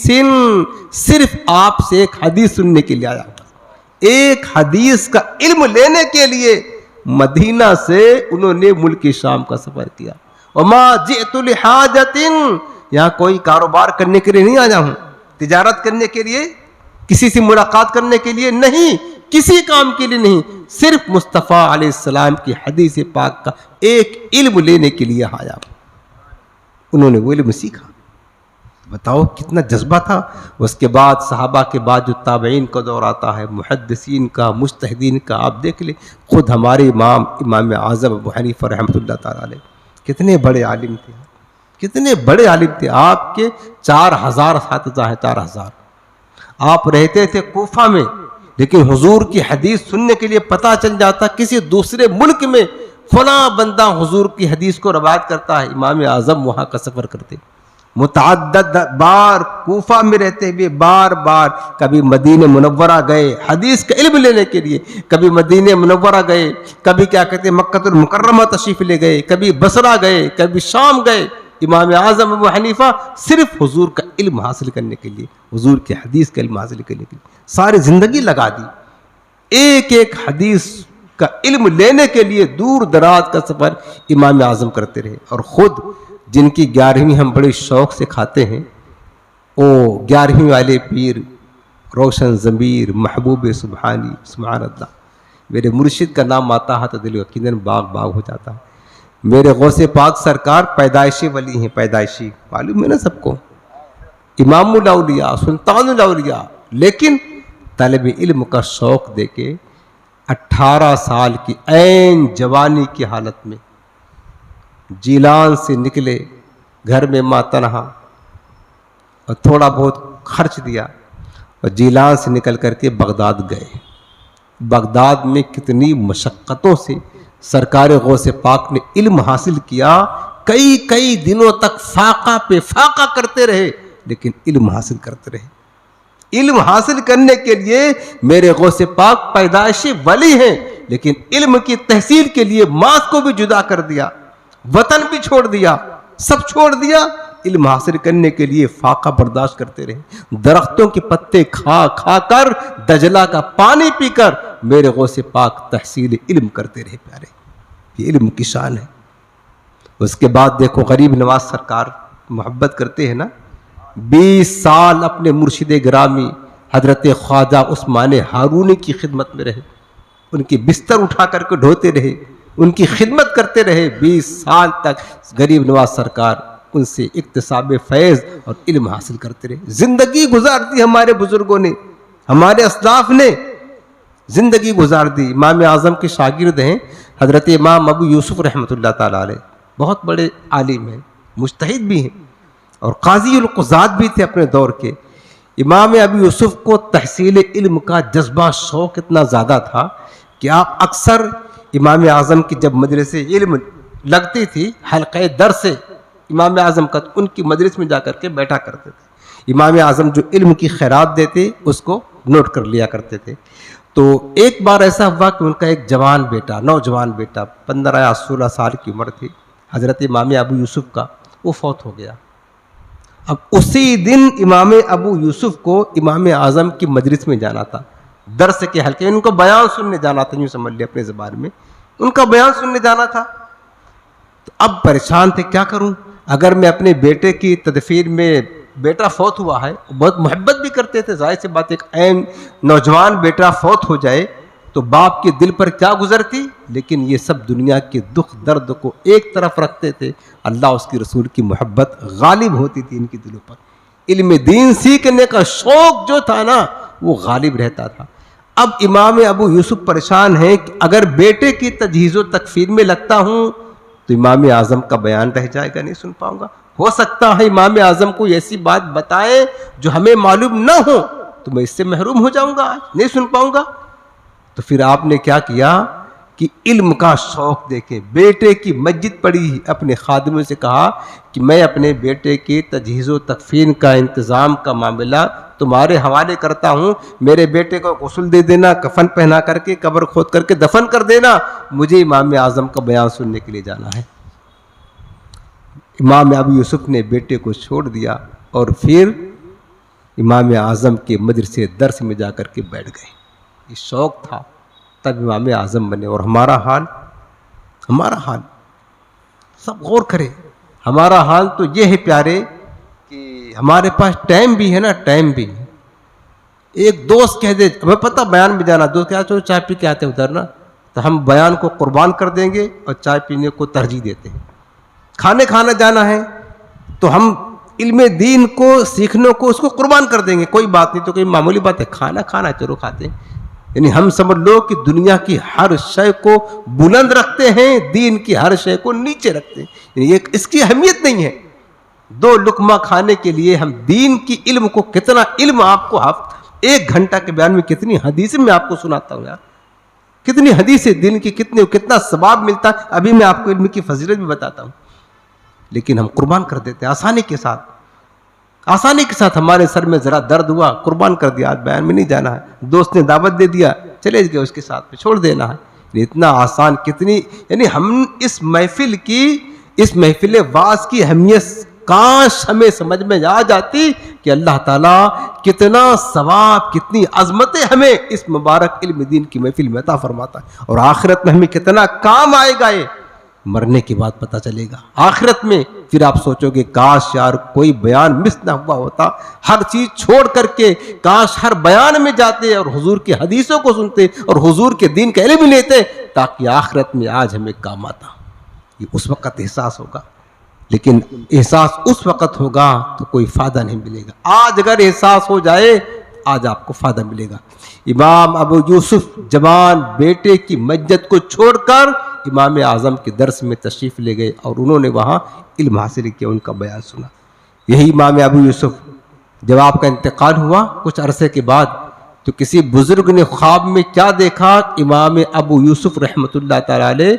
صرف آپ سے ایک حدیث سننے کے لیے آیا ہوں, ایک حدیث کا علم لینے کے لیے مدینہ سے انہوں نے ملک شام کا سفر کیا. وما جئت لحاجۃ, یہاں کوئی کاروبار کرنے کے لیے نہیں آیا ہوں, تجارت کرنے کے لیے, کسی سے ملاقات کرنے کے لیے نہیں, کسی کام کے لیے نہیں, صرف مصطفیٰ علیہ السلام کی حدیث پاک کا ایک علم لینے کے لیے آیا. انہوں نے وہ علم سیکھا. بتاؤ کتنا جذبہ تھا. اس کے بعد صحابہ کے بعد جو تابعین کا دور آتا ہے, محدثین کا, مجتہدین کا, آپ دیکھ لیں خود ہمارے امام اعظم ابو حنیفہ رحمۃ اللہ تعالیٰ علیہ کتنے بڑے عالم تھے, کتنے بڑے عالم تھے. آپ کے 4000 اساتذہ ہیں, 4000. آپ رہتے تھے کوفہ میں, لیکن حضور کی حدیث سننے کے لیے پتہ چل جاتا کسی دوسرے ملک میں فلاں بندہ حضور کی حدیث کو روایت کرتا ہے, امام اعظم وہاں کا سفر کرتے. متعدد بار کوفہ میں رہتے ہوئے بار کبھی مدینہ منورہ گئے حدیث کا علم لینے کے لیے, کبھی مدینہ منورہ گئے, کبھی کیا کہتے ہیں مکہ المکرمہ تشریف لے گئے, کبھی بصرہ گئے, کبھی شام گئے. امام اعظم ابو حنیفہ صرف حضور کا علم حاصل کرنے کے لیے, حضور کی حدیث کا علم حاصل کرنے کے لیے ساری زندگی لگا دی. ایک حدیث کا علم لینے کے لیے دور دراز کا سفر امام اعظم کرتے رہے. اور خود جن کی 11ویں ہم بڑے شوق سے کھاتے ہیں, وہ 11ویں والے پیر روشن ضمیر محبوب سبحانی, سبحان اللہ. میرے مرشد کا نام آتا ہے تو دل یقیناً باغ ہو جاتا ہے. میرے غوث پاک سرکار پیدائشی ولی ہیں, پیدائشی, معلوم ہے نا سب کو, امام الاولیاء, سلطان الاولیاء. لیکن طالب علم کا شوق دے کے 18 سال کی عین جوانی کی حالت میں جیلان سے نکلے, گھر میں ماں تنہا, اور تھوڑا بہت خرچ دیا اور جیلان سے نکل کر کے بغداد گئے. بغداد میں کتنی مشقتوں سے سرکار غوث پاک نے علم حاصل کیا, کئی دنوں تک فاقہ پہ فاقہ کرتے رہے, لیکن علم حاصل کرتے رہے. علم حاصل کرنے کے لیے میرے غوث پاک پیدائشی ولی ہیں, لیکن علم کی تحصیل کے لیے ماں کو بھی جدا کر دیا, وطن بھی چھوڑ دیا, سب چھوڑ دیا. علم حاصل کرنے کے لیے فاقہ برداشت کرتے رہے. درختوں کے پتے کھا کر, دجلہ کا پانی پی کر میرے غوث پاک تحصیل علم کرتے رہے. پیارے, یہ علم کی شان ہے. اس کے بعد دیکھو غریب نواز سرکار محبت کرتے ہیں نا, 20 سال اپنے مرشد گرامی حضرت خواجہ عثمان ہارونی کی خدمت میں رہے، ان کی بستر اٹھا کر کے ڈھوتے رہے، ان کی خدمت کرتے رہے 20 سال تک۔ غریب نواز سرکار ان سے اکتساب فیض اور علم حاصل کرتے رہے، زندگی گزار دی ہمارے بزرگوں نے، ہمارے اسلاف نے زندگی گزار دی۔ امام اعظم کے شاگرد ہیں حضرت امام ابو یوسف رحمۃ اللہ تعالیٰ علیہ، بہت بڑے عالم ہیں، مجتہد بھی ہیں اور قاضی القضات بھی تھے اپنے دور کے۔ امام ابو یوسف کو تحصیل علم کا جذبہ، شوق اتنا زیادہ تھا کہ آپ اکثر امام اعظم کی جب مجلس علم لگتی تھی، حلقہ درس سے امام اعظم کا، ان کی مجلس میں جا کر کے بیٹھا کرتے تھے۔ امام اعظم جو علم کی خیرات دیتے اس کو نوٹ کر لیا کرتے تھے۔ تو ایک بار ایسا ہوا کہ ان کا ایک جوان بیٹا، نوجوان بیٹا 15 یا 16 سال کی عمر تھی حضرت امام ابو یوسف کا، وہ فوت ہو گیا۔ اب اسی دن امام ابو یوسف کو امام اعظم کی مجلس میں جانا تھا، درس کے حلقے، ان کو بیان سننے جانا تھا، یوں سمجھ لیں اپنے زبان میں ان کا بیان سننے جانا تھا۔ تو اب پریشان تھے، کیا کروں؟ اگر میں اپنے بیٹے کی تدفین میں، بیٹا فوت ہوا ہے، بہت محبت بھی کرتے تھے، ظاہر سی بات ایک عین نوجوان بیٹا فوت ہو جائے تو باپ کے دل پر کیا گزرتی، لیکن یہ سب دنیا کے دکھ درد کو ایک طرف رکھتے تھے، اللہ اس کے رسول کی محبت غالب ہوتی تھی ان کے دلوں پر، علم دین سیکھنے کا شوق جو تھا نا وہ غالب رہتا تھا۔ اب امام ابو یوسف پریشان ہیں کہ اگر بیٹے کی تجہیز و تکفین میں لگتا ہوں تو امام اعظم کا بیان رہ جائے گا، نہیں سن پاؤں گا، ہو سکتا ہے امام اعظم کو ایسی بات بتائے جو ہمیں معلوم نہ ہو تو میں اس سے محروم ہو جاؤں گا، نہیں سن پاؤں گا۔ تو پھر آپ نے کیا کیا کہ علم کا شوق دیکھیں، بیٹے کی مسجد پڑی، اپنے خادموں سے کہا کہ میں اپنے بیٹے کی تجہیز و تکفین کا انتظام کا معاملہ تمہارے حوالے کرتا ہوں، میرے بیٹے کو غسل دے دینا، کفن پہنا کر کے قبر کھود کر کے دفن کر دینا، مجھے امام اعظم کا بیان سننے کے لیے جانا ہے۔ امام ابو یوسف نے بیٹے کو چھوڑ دیا اور پھر امام اعظم کے مجلس درس میں جا کر کے بیٹھ گئے۔ یہ شوق تھا، تب امام اعظم بنے۔ اور ہمارا حال سب غور کرے، ہمارا حال تو یہ ہے پیارے کہ ہمارے پاس ٹائم بھی ہے نا، ٹائم بھی ہے۔ ایک دوست کہہ دے ہمیں پتہ بیان میں جانا، دوست کیا چلو چائے پی کے آتے ادھر نا، تو ہم بیان کو قربان کر دیں گے اور چائے پینے کو ترجیح دیتے ہیں۔ کھانا جانا ہے تو ہم علم دین کو سیکھنے کو اس کو قربان کر دیں گے، کوئی بات نہیں، تو کوئی معمولی بات ہے، کھانا چلو کھاتے ہیں۔ یعنی ہم سمجھ لو کہ دنیا کی ہر شے کو بلند رکھتے ہیں، دین کی ہر شے کو نیچے رکھتے ہیں، یعنی اس کی اہمیت نہیں ہے۔ 2 لقمہ کھانے کے لیے ہم دین کی علم کو، کتنا علم آپ کو 1 گھنٹہ کے بیان میں کتنی حدیثیں میں آپ کو سناتا ہوں یار، کتنی حدیثیں دین کی، کتنا ثواب ملتا ہے۔ ابھی میں آپ کو علم کی فضیلت بھی بتاتا ہوں، لیکن ہم قربان کر دیتے ہیں آسانی کے ساتھ ہمارے سر میں ذرا درد ہوا، قربان کر دیا، آج بیان میں نہیں جانا ہے، دوست نے دعوت دے دیا، چلے گئے اس کے ساتھ میں، چھوڑ دینا ہے۔ اتنا آسان، کتنی، یعنی ہم اس محفل واعظ کی اہمیت کاش ہمیں سمجھ میں آ جاتی کہ اللہ تعالیٰ کتنا ثواب، کتنی عظمتیں ہمیں اس مبارک علم دین کی محفل میں عطا فرماتا ہے، اور آخرت میں ہمیں کتنا کام آئے گا، یہ مرنے کے بعد پتہ چلے گا آخرت میں۔ پھر آپ سوچو گے کاش یار کوئی بیان مس نہ ہوا ہوتا، ہر چیز چھوڑ کر کے کاش ہر بیان میں جاتے اور حضور کی حدیثوں کو سنتے اور حضور کے دین کا علم لیتے، تاکہ آخرت میں آج ہمیں کام آتا۔ یہ اس وقت احساس ہوگا، لیکن احساس اس وقت ہوگا تو کوئی فائدہ نہیں ملے گا۔ آج اگر احساس ہو جائے، آج آپ کو فائدہ ملے گا۔ امام ابو یوسف جوان بیٹے کی مسجد کو چھوڑ کر امام اعظم کے درس میں تشریف لے گئے اور انہوں نے وہاں علم حاصل کیا، ان کا بیان سنا۔ یہی امام ابو یوسف جب آپ کا انتقال ہوا کچھ عرصے کے بعد، تو کسی بزرگ نے خواب میں کیا دیکھا، امام ابو یوسف رحمۃ اللہ تعالی علیہ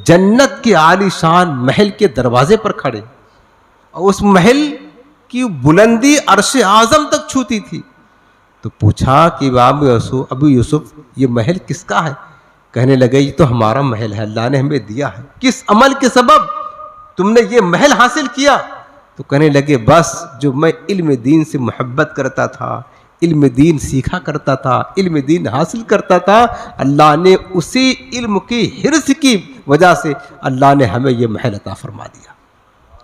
جنت کے عالی شان محل کے دروازے پر کھڑے، اور اس محل کی بلندی عرش اعظم تک چھوتی تھی۔ تو پوچھا کہ امام ابو یوسف یہ محل کس کا ہے؟ کہنے لگے یہ تو ہمارا محل ہے، اللہ نے ہمیں دیا ہے۔ کس عمل کے سبب تم نے یہ محل حاصل کیا؟ تو کہنے لگے بس جو میں علم دین سے محبت کرتا تھا، علم دین سیکھا کرتا تھا، علم دین حاصل کرتا تھا، اللہ نے اسی علم کی حرص کی وجہ سے اللہ نے ہمیں یہ محل عطا فرما دیا۔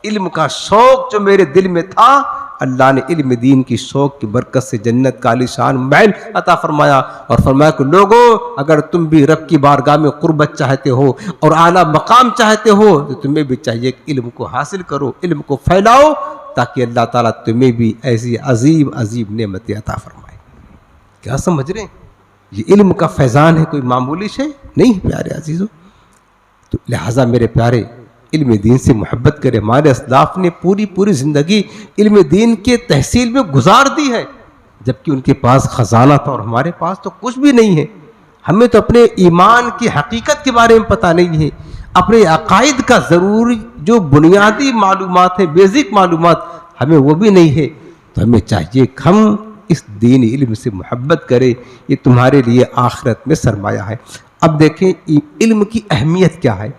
علم کا شوق جو میرے دل میں تھا، اللہ نے علم دین کی شوق کی برکت سے جنت کا عالیشان محل عطا فرمایا اور فرمایا کہ لوگوں اگر تم بھی رب کی بارگاہ میں قربت چاہتے ہو اور اعلیٰ مقام چاہتے ہو تو تمہیں بھی چاہیے کہ علم کو حاصل کرو، علم کو پھیلاؤ، تاکہ اللہ تعالیٰ تمہیں بھی ایسی عظیم عظیم نعمتیں عطا فرمائے۔ کیا سمجھ رہے ہیں؟ یہ علم کا فیضان ہے، کوئی معمولی شے نہیں ہے پیارے عزیزوں۔ تو لہٰذا میرے پیارے علم دین سے محبت کرے۔ ہمارے اسلاف نے پوری زندگی علم دین کے تحصیل میں گزار دی ہے، جبکہ ان کے پاس خزانہ تھا اور ہمارے پاس تو کچھ بھی نہیں ہے۔ ہمیں تو اپنے ایمان کی حقیقت کے بارے میں پتہ نہیں ہے، اپنے عقائد کا ضروری جو بنیادی معلومات ہیں، بیزک معلومات، ہمیں وہ بھی نہیں ہے۔ تو ہمیں چاہیے کہ ہم اس دین علم سے محبت کریں، یہ تمہارے لیے آخرت میں سرمایہ ہے۔ اب دیکھیں علم کی اہمیت کیا ہے۔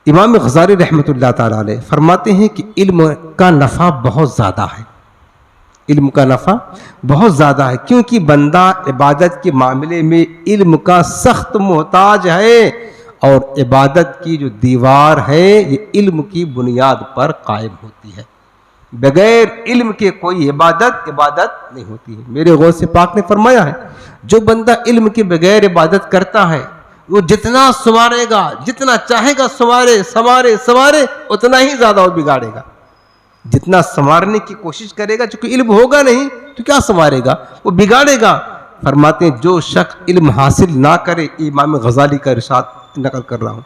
امام غزالی رحمۃ اللہ تعالیٰ علیہ فرماتے ہیں کہ علم کا نفع بہت زیادہ ہے، علم کا نفع بہت زیادہ ہے، کیونکہ بندہ عبادت کے معاملے میں علم کا سخت محتاج ہے، اور عبادت کی جو دیوار ہے یہ علم کی بنیاد پر قائم ہوتی ہے۔ بغیر علم کے کوئی عبادت نہیں ہوتی ہے۔ میرے غوث پاک نے فرمایا ہے جو بندہ علم کے بغیر عبادت کرتا ہے وہ جتنا سنوارے گا، جتنا چاہے گا سنوارے اتنا ہی زیادہ وہ بگاڑے گا۔ جتنا سنوارنے کی کوشش کرے گا، چونکہ علم ہوگا نہیں تو کیا سنوارے گا، وہ بگاڑے گا۔ فرماتے ہیں جو شخص علم حاصل نہ کرے، امام غزالی کا ارشاد نقل کر رہا ہوں،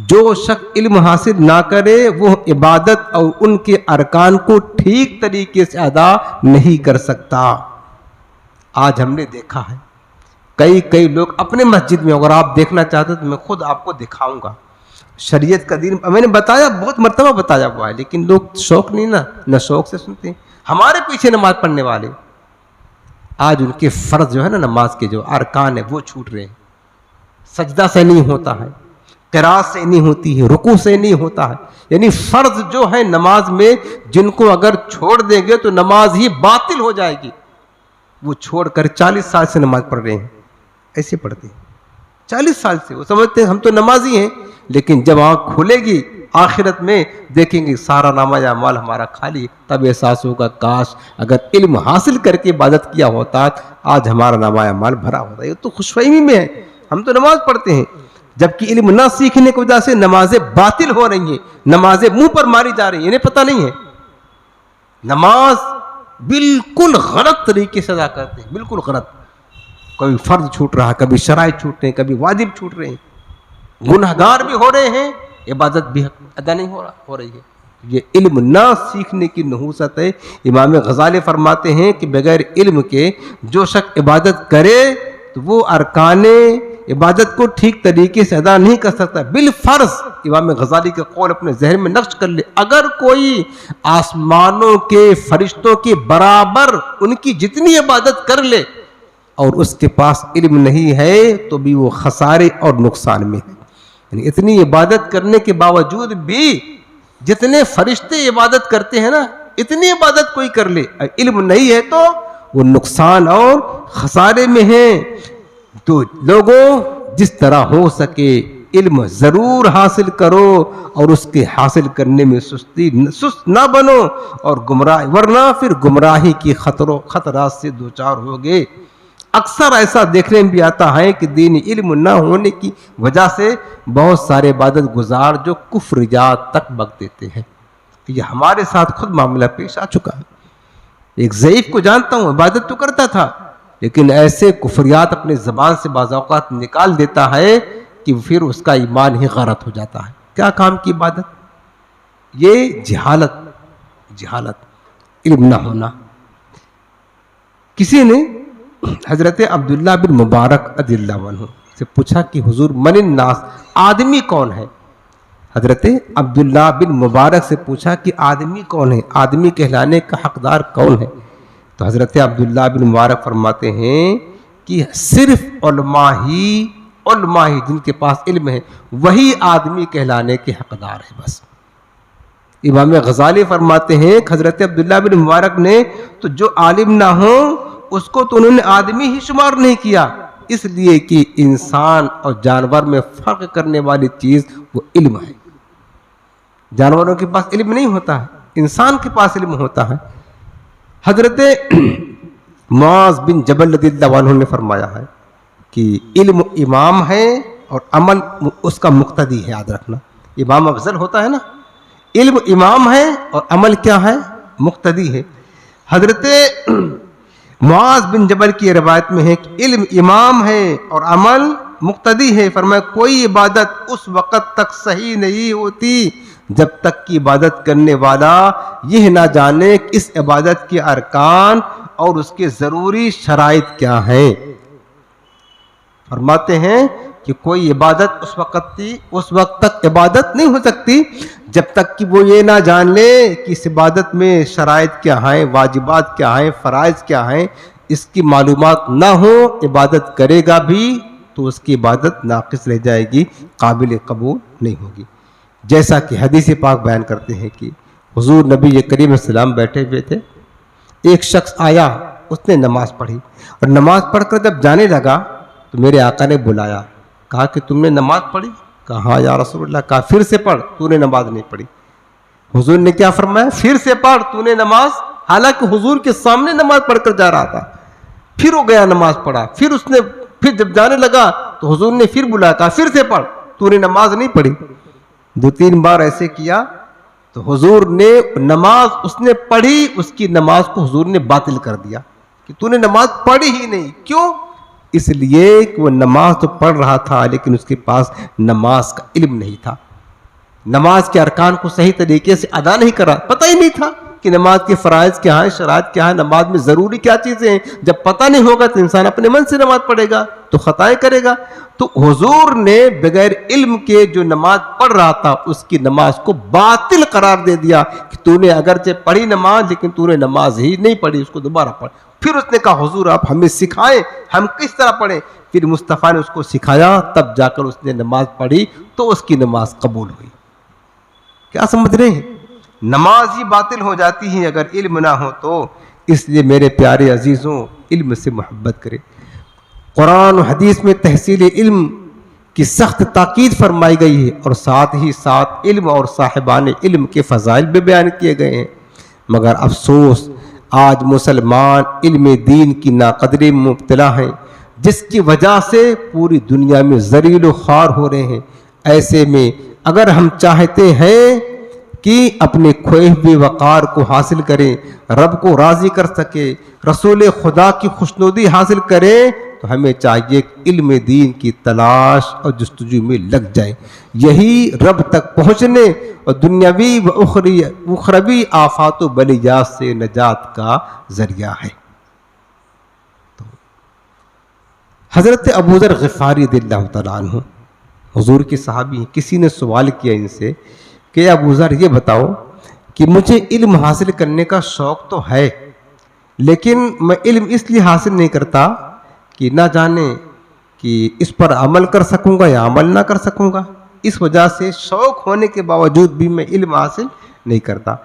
جو شخص علم حاصل نہ کرے وہ عبادت اور ان کے ارکان کو ٹھیک طریقے سے ادا نہیں کر سکتا۔ آج ہم نے دیکھا ہے کئی لوگ اپنے مسجد میں، اگر آپ دیکھنا چاہتے ہیں تو میں خود آپ کو دکھاؤں گا، شریعت کا دین میں نے بتایا، بہت مرتبہ بتایا ہوا ہے، لیکن لوگ شوق نہیں نہ شوق سے سنتے ہیں۔ ہمارے پیچھے نماز پڑھنے والے آج ان کے فرض جو ہے نا، نماز کے جو ارکان ہیں وہ چھوٹ رہے ہیں۔ سجدہ سے نہیں ہوتا ہے، قراءت سے نہیں ہوتی ہے، رکوع سے نہیں ہوتا ہے، یعنی فرض جو ہے نماز میں جن کو اگر چھوڑ دیں گے تو نماز ہی باطل ہو جائے گی۔ وہ چھوڑ کر 40 سال سے نماز پڑھ رہے ہیں، ایسے پڑھتے ہیں 40 سال سے، وہ سمجھتے ہیں ہم تو نمازی ہیں، لیکن جب آنکھ کھلے گی آخرت میں دیکھیں گے سارا نامہ اعمال ہمارا خالی، تب احساس ہوگا کاش اگر علم حاصل کر کے عبادت کیا ہوتا آج ہمارا نامہ اعمال بھرا ہوتا۔ یہ تو خوش فہمی میں ہے، ہم تو نماز پڑھتے ہیں، جبکہ علم نہ سیکھنے کی وجہ سے نمازیں باطل ہو رہی ہیں، نمازیں منہ پر ماری جا رہی ہیں، انہیں پتہ نہیں ہے۔ نماز بالکل غلط طریقے سے ادا کرتے ہیں، بالکل غلط، کبھی فرض چھوٹ رہا ہے، کبھی شرائط چھوٹ رہے ہیں، کبھی واجب چھوٹ رہے ہیں، گنہگار بھی ہو رہے ہیں، عبادت بھی ادا نہیں ہو رہی ہے۔ یہ علم نہ سیکھنے کی نحوست ہے۔ امام غزالی فرماتے ہیں کہ بغیر علم کے جو شخص عبادت کرے تو وہ ارکان عبادت کو ٹھیک طریقے سے ادا نہیں کر سکتا بالفرض۔ امام غزالی کا قول اپنے ذہن میں نقش کر لے، اگر کوئی آسمانوں کے فرشتوں کے برابر ان کی جتنی عبادت کر لے اور اس کے پاس علم نہیں ہے تو بھی وہ خسارے اور نقصان میں ہے۔ یعنی اتنی عبادت کرنے کے باوجود بھی جتنے فرشتے عبادت کرتے ہیں نا، اتنی عبادت کوئی کر لے، علم نہیں ہے تو وہ نقصان اور خسارے میں ہیں۔ تو لوگوں جس طرح ہو سکے علم ضرور حاصل کرو اور اس کے حاصل کرنے میں سست نہ بنو، اور گمراہ ورنہ پھر گمراہی کی خطرات سے دوچار ہوگے۔ اکثر ایسا دیکھنے میں بھی آتا ہے کہ دینی علم نہ ہونے کی وجہ سے بہت سارے عبادت گزار جو کفریات تک بک دیتے ہیں۔ یہ ہمارے ساتھ خود معاملہ پیش آ چکا ہے۔ ایک ضعیف کو جانتا ہوں، عبادت تو کرتا تھا لیکن ایسے کفریات اپنے زبان سے بعض اوقات نکال دیتا ہے کہ پھر اس کا ایمان ہی غلط ہو جاتا ہے۔ کیا کام کی عبادت؟ یہ جہالت، علم نہ ہونا۔ کسی نے حضرت عبداللہ بن مبارک رضی اللہ عنہ سے پوچھا کہ حضور من الناس، آدمی کون ہے؟ حضرت عبداللہ بن مبارک سے پوچھا کہ آدمی کون ہے، آدمی کہلانے کا حقدار کون ہے؟ تو حضرت عبداللہ بن مبارک فرماتے ہیں کہ صرف علماء ہی جن کے پاس علم ہے وہی آدمی کہلانے کے حقدار ہے بس۔ امام غزالی فرماتے ہیں کہ حضرت عبداللہ بن مبارک نے تو جو عالم نہ ہو اس کو تو انہوں نے آدمی ہی شمار نہیں کیا، اس لیے کہ انسان اور جانور میں فرق کرنے والی چیز وہ علم ہے۔ جانوروں کے پاس علم نہیں ہوتا ہے، انسان کے پاس علم ہوتا ہے۔ حضرت معاذ بن جبل رضی اللہ عنہ نے فرمایا ہے کہ علم امام ہے اور عمل اس کا مقتدی ہے. یاد رکھنا امام افضل ہوتا ہے نا, علم امام ہے اور عمل کیا ہے؟ مقتدی ہے. حضرت معاذ بن جبل کی روایت میں ہے کہ علم امام ہے اور عمل مقتدی ہے. فرمایا کوئی عبادت اس وقت تک صحیح نہیں ہوتی جب تک کہ عبادت کرنے والا یہ نہ جانے کہ اس عبادت کے ارکان اور اس کے ضروری شرائط کیا ہیں. فرماتے ہیں کہ کوئی عبادت اس وقت تک عبادت نہیں ہو سکتی جب تک کہ وہ یہ نہ جان لے کہ اس عبادت میں شرائط کیا ہیں, واجبات کیا ہیں, فرائض کیا ہیں. اس کی معلومات نہ ہو عبادت کرے گا بھی تو اس کی عبادت ناقص رہ جائے گی, قابل قبول نہیں ہوگی. جیسا کہ حدیث پاک بیان کرتے ہیں کہ حضور نبی کریم السلام بیٹھے ہوئے تھے, ایک شخص آیا, اس نے نماز پڑھی اور نماز پڑھ کر جب جانے لگا تو میرے آقا نے بلایا, کہا کہ تم نے نماز پڑھی؟ کہا ہاں یا رسول اللہ. کہا پھر سے پڑھ, تو نے نماز نہیں پڑھی. حضور نے کیا فرمایا؟ پھر سے پڑھ تو نے نماز. حالانکہ حضور کے سامنے نماز پڑھ کر جا رہا تھا, پھر وہ گیا نماز پڑھا. پھر جب جانے لگا تو حضور نے پھر بلایا, کہا پھر سے پڑھ, تو نے نماز نہیں پڑھی. 2-3 بار ایسے کیا تو حضور نے نماز اس نے پڑھی, اس کی نماز کو حضور نے باطل کر دیا کہ تو نے نماز پڑھی ہی نہیں. کیوں؟ اس لیے کہ وہ نماز تو پڑھ رہا تھا لیکن اس کے پاس نماز کا علم نہیں تھا, نماز کے ارکان کو صحیح طریقے سے ادا نہیں کر رہا, پتہ ہی نہیں تھا کہ نماز کے فرائض کیا ہیں, شرائط کیا ہیں, نماز میں ضروری کیا چیزیں ہیں. جب پتہ نہیں ہوگا تو انسان اپنے من سے نماز پڑھے گا تو خطائیں کرے گا. تو حضور نے بغیر علم کے جو نماز پڑھ رہا تھا اس کی نماز کو باطل قرار دے دیا کہ تو نے اگرچہ پڑھی نماز لیکن تو نے نماز ہی نہیں پڑھی, اس کو دوبارہ پڑھ. پھر اس نے کہا حضور آپ ہمیں سکھائیں ہم کس طرح پڑھیں. پھر مصطفیٰ نے اس کو سکھایا, تب جا کر اس نے نماز پڑھی تو اس کی نماز قبول ہوئی. کیا سمجھ رہے ہیں؟ نماز ہی باطل ہو جاتی ہے اگر علم نہ ہو تو. اس لیے میرے پیارے عزیزوں علم سے محبت کریں. قرآن و حدیث میں تحصیل علم کی سخت تاکید فرمائی گئی ہے اور ساتھ ہی ساتھ علم اور صاحبان علم کے فضائل بھی بیان کیے گئے ہیں. مگر افسوس آج مسلمان علم دین کی ناقدری میں مبتلا ہیں جس کی وجہ سے پوری دنیا میں ذلیل و خوار ہو رہے ہیں. ایسے میں اگر ہم چاہتے ہیں کہ اپنے کھوئے ہوئے وقار کو حاصل کریں, رب کو راضی کر سکے, رسول خدا کی خوشنودی حاصل کریں, تو ہمیں چاہیے کہ علم دین کی تلاش اور جستجو میں لگ جائیں. یہی رب تک پہنچنے اور دنیاوی و اخروی آفات و بلیات سے نجات کا ذریعہ ہے. حضرت ابو ذر غفاری رضی اللہ تعالیٰ عنہ حضور کے صحابی ہیں. کسی نے سوال کیا ان سے کہ ابو ذر یہ بتاؤ کہ مجھے علم حاصل کرنے کا شوق تو ہے لیکن میں علم اس لیے حاصل نہیں کرتا کہ نہ جانے کہ اس پر عمل کر سکوں گا یا عمل نہ کر سکوں گا, اس وجہ سے شوق ہونے کے باوجود بھی میں علم حاصل نہیں کرتا.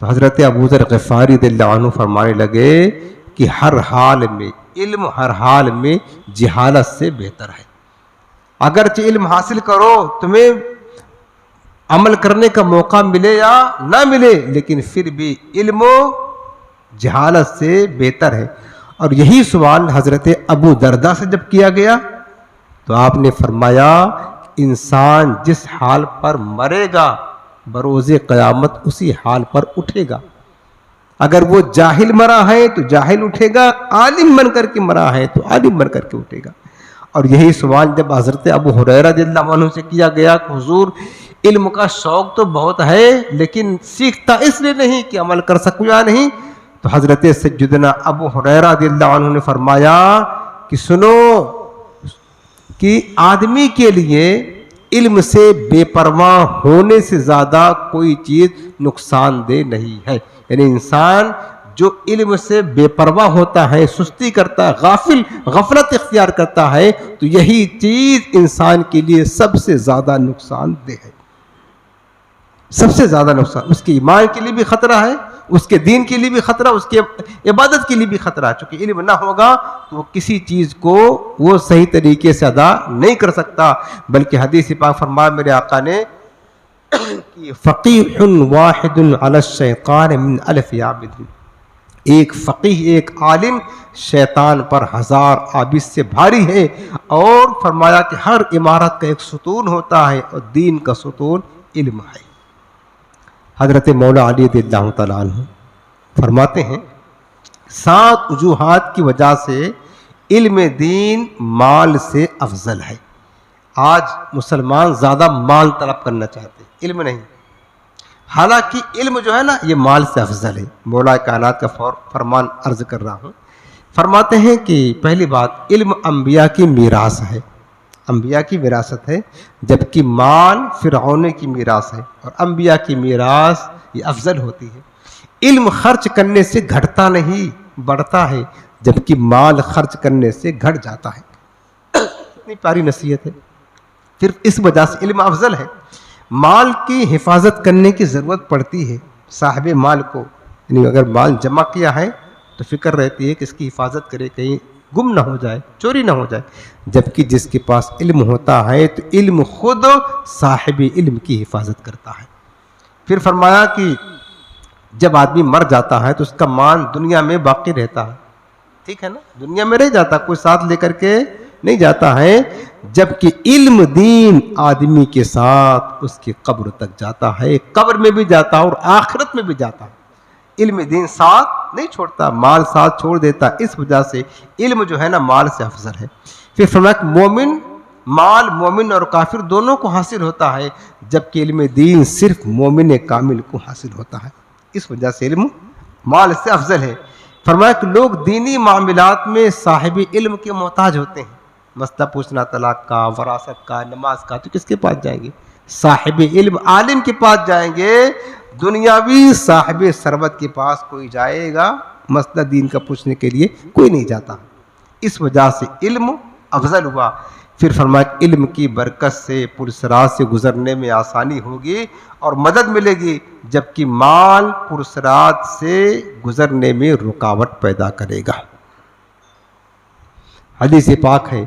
تو حضرت ابو ذر غفاری رضی اللہ عنہ فرمانے لگے کہ ہر حال میں علم ہر حال میں جہالت سے بہتر ہے. اگرچہ علم حاصل کرو تمہیں عمل کرنے کا موقع ملے یا نہ ملے لیکن پھر بھی علم و جہالت سے بہتر ہے. اور یہی سوال حضرت ابو دردہ سے جب کیا گیا تو آپ نے فرمایا انسان جس حال پر مرے گا بروز قیامت اسی حال پر اٹھے گا. اگر وہ جاہل مرا ہے تو جاہل اٹھے گا, عالم بن کر کے مرا ہے تو عالم بن کر کے اٹھے گا. اور یہی سوال جب حضرت ابو ہریرہ رضی اللہ عنہ سے کیا گیا کہ حضور علم کا شوق تو بہت ہے لیکن سیکھتا اس لیے نہیں کہ عمل کر سکوں یا نہیں, تو حضرت سیدنا ابو ہریرہ رضی اللہ عنہ نے فرمایا کہ سنو کہ آدمی کے لیے علم سے بے پرواہ ہونے سے زیادہ کوئی چیز نقصان دہ نہیں ہے. یعنی انسان جو علم سے بے پرواہ ہوتا ہے, سستی کرتا ہے, غفلت اختیار کرتا ہے, تو یہی چیز انسان کے لیے سب سے زیادہ نقصان دہ ہے. سب سے زیادہ نقصان اس کے ایمان کے لیے بھی خطرہ ہے, اس کے دین کے لیے بھی خطرہ, اس کے عبادت کے لیے بھی خطرہ. چونکہ علم نہ ہوگا تو وہ کسی چیز کو وہ صحیح طریقے سے ادا نہیں کر سکتا. بلکہ حدیث پاک فرمایا میرے آقا نے فقیح واحد علی الشیطان من الف عابد, ایک فقیہ، ایک عالم شیطان پر 1000 عابد سے بھاری ہے، اور فرمایا کہ ہر عمارت کا ایک ستون ہوتا ہے اور دین کا ستون علم ہے۔ حضرت مولا علی رضی اللہ تعالیٰ عنہ فرماتے ہیں 7 وجوہات کی وجہ سے علم دین مال سے افضل ہے۔ آج مسلمان زیادہ مال طلب کرنا چاہتے ہیں، علم نہیں، حالانکہ علم جو ہے نا یہ مال سے افضل ہے۔ مولا کائنات کا فرمان عرض کر رہا ہوں، فرماتے ہیں کہ پہلی بات علم انبیاء کی میراث ہے، انبیاء کی وراثت ہے، جبکہ مال فرعون کی میراث ہے، اور انبیاء کی میراث یہ افضل ہوتی ہے۔ علم خرچ کرنے سے گھٹتا نہیں بڑھتا ہے، جبکہ مال خرچ کرنے سے گھٹ جاتا ہے۔ اتنی پیاری نصیحت ہے، پھر اس وجہ سے علم افضل ہے۔ مال کی حفاظت کرنے کی ضرورت پڑتی ہے صاحب مال کو، یعنی اگر مال جمع کیا ہے تو فکر رہتی ہے کہ اس کی حفاظت کرے، کہیں گم نہ ہو جائے، چوری نہ ہو جائے، جبکہ جس کے پاس علم ہوتا ہے تو علم خود صاحب علم کی حفاظت کرتا ہے۔ پھر فرمایا کہ جب آدمی مر جاتا ہے تو اس کا مال دنیا میں باقی رہتا ہے، ٹھیک ہے نا، دنیا میں رہ جاتا، کوئی ساتھ لے کر کے نہیں جاتا ہے، جبکہ علم دین آدمی کے ساتھ اس کی قبر تک جاتا ہے، قبر میں بھی جاتا اور آخرت میں بھی جاتا ہے۔ علم دین ساتھ نہیں چھوڑتا، مال ساتھ چھوڑ دیتا، اس وجہ سے علم جو ہے نا مال سے افضل ہے۔ پھر فرمایا کہ مومن اور کافر دونوں کو حاصل ہوتا ہے، جبکہ علم دین صرف مومن کامل کو حاصل ہوتا ہے، اس وجہ سے علم مال سے افضل ہے۔ فرمایا کہ لوگ دینی معاملات میں صاحب علم کے محتاج ہوتے ہیں، مسئلہ پوچھنا طلاق کا، وراثت کا، نماز کا، تو کس کے پاس جائیں گے؟ صاحب علم عالم کے پاس جائیں گے۔ دنیاوی صاحب ثروت کے پاس کوئی جائے گا مسئلہ دین کا پوچھنے کے لیے؟ کوئی نہیں جاتا، اس وجہ سے علم افضل ہوا۔ پھر فرمایا کہ علم کی برکت سے پرسرات سے گزرنے میں آسانی ہوگی اور مدد ملے گی، جبکہ مال پرسرات سے گزرنے میں رکاوٹ پیدا کرے گا۔ حدیث پاک ہے،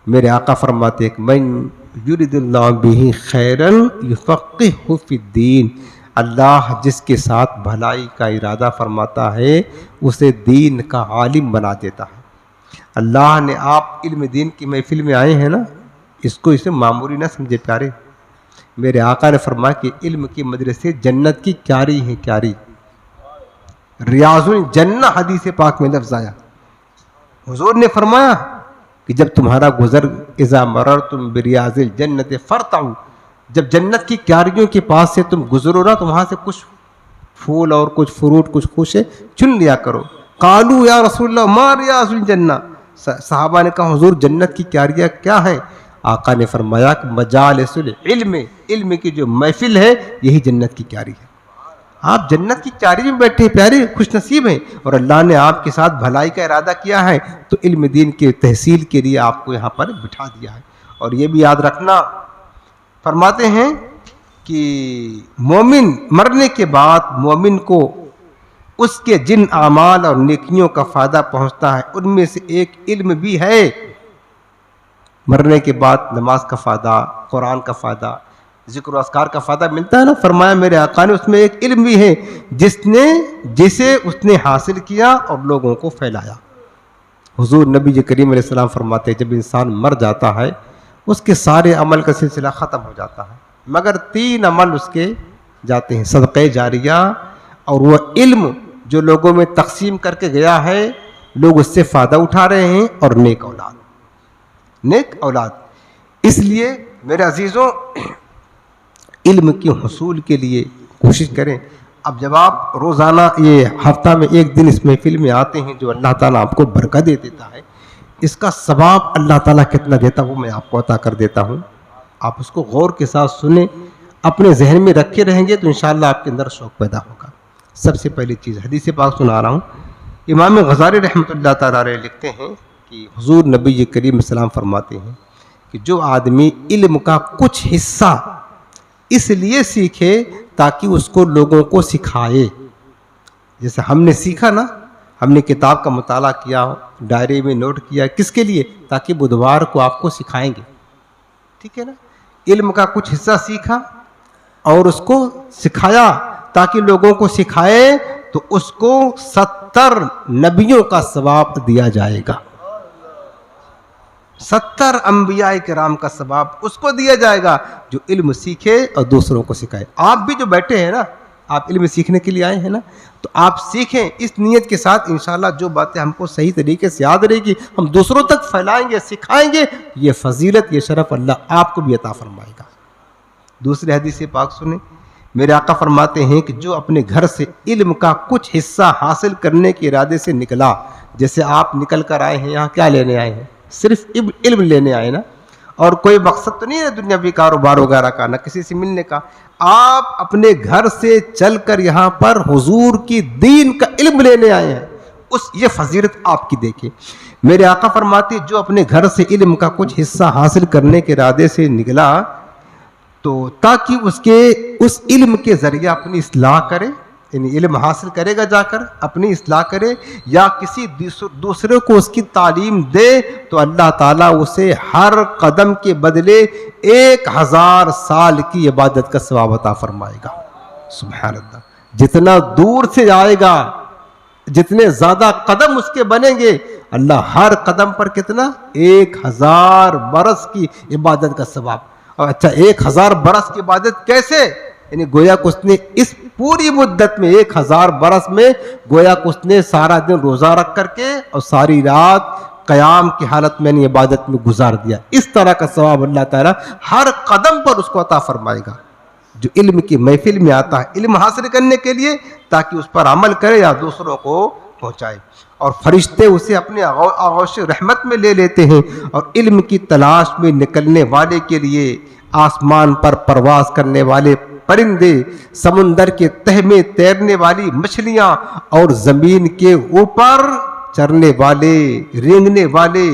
میرے آقا فرماتے ہیں کہ من یرید اللہ بہ خیرا یفقہہ فی الدین، اللہ جس کے ساتھ بھلائی کا ارادہ فرماتا ہے اسے دین کا عالم بنا دیتا ہے۔ اللہ نے آپ علم دین کی محفل میں آئے ہیں نا، اس کو اسے معمولی نہ سمجھے پیارے۔ میرے آقا نے فرمایا کہ علم کی مدرسے جنت کی کیاری ہیں، کیاری، ریاض الجنہ حدیث پاک میں لفظ آیا۔ حضور نے فرمایا کہ جب تمہارا گزر اذا مررتم بریاض الجنت فرتعوا، جب جنت کی کیاریوں کے پاس سے تم گزرو نا تو وہاں سے کچھ پھول اور کچھ فروٹ، کچھ خوشے چن لیا کرو۔ قالوا یا رسول اللہ ما ریاض الجنہ، صحابہ نے کہا حضور جنت کی کیاریاں کیا ہیں؟ آقا نے فرمایا کہ مجالس العلم، علم کی جو محفل ہے یہی جنت کی کیاری ہے۔ آپ جنت کی کیاری میں بیٹھے پیارے، خوش نصیب ہیں، اور اللہ نے آپ کے ساتھ بھلائی کا ارادہ کیا ہے تو علم دین کے تحصیل کے لیے آپ کو یہاں پر بٹھا دیا ہے۔ اور یہ بھی یاد رکھنا، فرماتے ہیں کہ مومن مرنے کے بعد مومن کو اس کے جن اعمال اور نیکیوں کا فائدہ پہنچتا ہے ان میں سے ایک علم بھی ہے۔ مرنے کے بعد نماز کا فائدہ، قرآن کا فائدہ، ذکر و اذکار کا فائدہ ملتا ہے نا۔ فرمایا میرے آقا نے اس میں ایک علم بھی ہے جسے اس نے حاصل کیا اور لوگوں کو پھیلایا۔ حضور نبی کریم علیہ السلام فرماتے ہیں جب انسان مر جاتا ہے اس کے سارے عمل کا سلسلہ ختم ہو جاتا ہے، مگر 3 عمل اس کے جاتے ہیں، صدقہ جاریہ، اور وہ علم جو لوگوں میں تقسیم کر کے گیا ہے لوگ اس سے فائدہ اٹھا رہے ہیں، اور نیک اولاد، نیک اولاد۔ اس لیے میرے عزیزوں علم کے حصول کے لیے کوشش کریں۔ اب جب آپ روزانہ یہ ہفتہ میں ایک دن اس محفل میں آتے ہیں جو اللہ تعالیٰ آپ کو برکت دے دیتا ہے، اس کا ثواب اللہ تعالیٰ کتنا دیتا ہے وہ میں آپ کو عطا کر دیتا ہوں۔ آپ اس کو غور کے ساتھ سنیں، اپنے ذہن میں رکھے رہیں گے تو انشاءاللہ آپ کے اندر شوق پیدا ہوگا۔ سب سے پہلی چیز حدیث پاک سنا رہا ہوں، امام غزالی رحمۃ اللہ تعالیٰ علیہ لکھتے ہیں کہ حضور نبی کریم السلام فرماتے ہیں کہ جو آدمی علم کا کچھ حصہ اس لیے سیکھے تاکہ اس کو لوگوں کو سکھائے، جیسے ہم نے سیکھا نا، ہم نے کتاب کا مطالعہ کیا، ڈائری میں نوٹ کیا، کس کے لیے؟ تاکہ بدھوار کو آپ کو سکھائیں گے، ٹھیک ہے نا۔ علم کا کچھ حصہ سیکھا اور اس کو سکھایا تاکہ لوگوں کو سکھائے، تو تو اس کو 70 نبیوں کا ثواب دیا جائے گا. 70 انبیاء کرام کا ثواب اس کو دیا جائے گا جو علم سیکھے اور دوسروں کو سکھائے. آپ بھی جو بیٹھے ہیں نا, آپ علم سیکھنے کے لیے آئے ہیں نا, تو آپ سیکھیں اس نیت کے ساتھ. انشاءاللہ جو باتیں ہم کو صحیح طریقے سے یاد رہے گی ہم دوسروں تک پھیلائیں گے, سکھائیں گے. یہ فضیلت, یہ شرف اللہ آپ کو بھی عطا فرمائے گا. دوسری حدیث پاک سنیں, میرے آقا فرماتے ہیں کہ جو اپنے گھر سے علم کا کچھ حصہ حاصل کرنے کے ارادے سے نکلا, جیسے آپ نکل کر آئے ہیں یہاں, کیا لینے آئے ہیں؟ صرف علم لینے آئے نا, اور کوئی مقصد تو نہیں ہے دنیاوی کاروبار وغیرہ کا, نہ کسی سے ملنے کا. آپ اپنے گھر سے چل کر یہاں پر حضور کی دین کا علم لینے آئے ہیں. یہ فضیلت آپ کی دیکھیں. میرے آقا فرماتے جو اپنے گھر سے علم کا کچھ حصہ حاصل کرنے کے ارادے سے نکلا تو تاکہ اس علم کے ذریعے اپنی اصلاح کرے, یعنی علم حاصل کرے گا جا کر اپنی اصلاح کرے, یا کسی دوسرے کو اس کی تعلیم دے, تو اللہ تعالیٰ اسے ہر قدم کے بدلے 1000 سال کی عبادت کا ثواب عطا فرمائے گا. سبحان اللہ. جتنا دور سے آئے گا, جتنے زیادہ قدم اس کے بنیں گے, اللہ ہر قدم پر کتنا 1000 برس کی عبادت کا ثواب. اچھا 1000 برس کی عبادت کیسے؟ یعنی گویا کہ اس نے اس پوری مدت میں 1000 برس میں گویا کہ اس نے سارا دن روزہ رکھ کر کے اور ساری رات قیام کی حالت میں عبادت میں گزار دیا. اس طرح کا ثواب اللہ تعالیٰ ہر قدم پر اس کو عطا فرمائے گا. جو علم کی محفل میں آتا ہے علم حاصل کرنے کے لیے تاکہ اس پر عمل کرے یا دوسروں کو پہنچائے, اور فرشتے اسے اپنے آغوش رحمت میں لے لیتے ہیں, اور علم کی تلاش میں نکلنے والے کے لیے آسمان پر پرواز کرنے والے پرندے, سمندر کے تہ میں تیرنے والی مچھلیاں, اور زمین کے اوپر چرنے والے, رینگنے والے,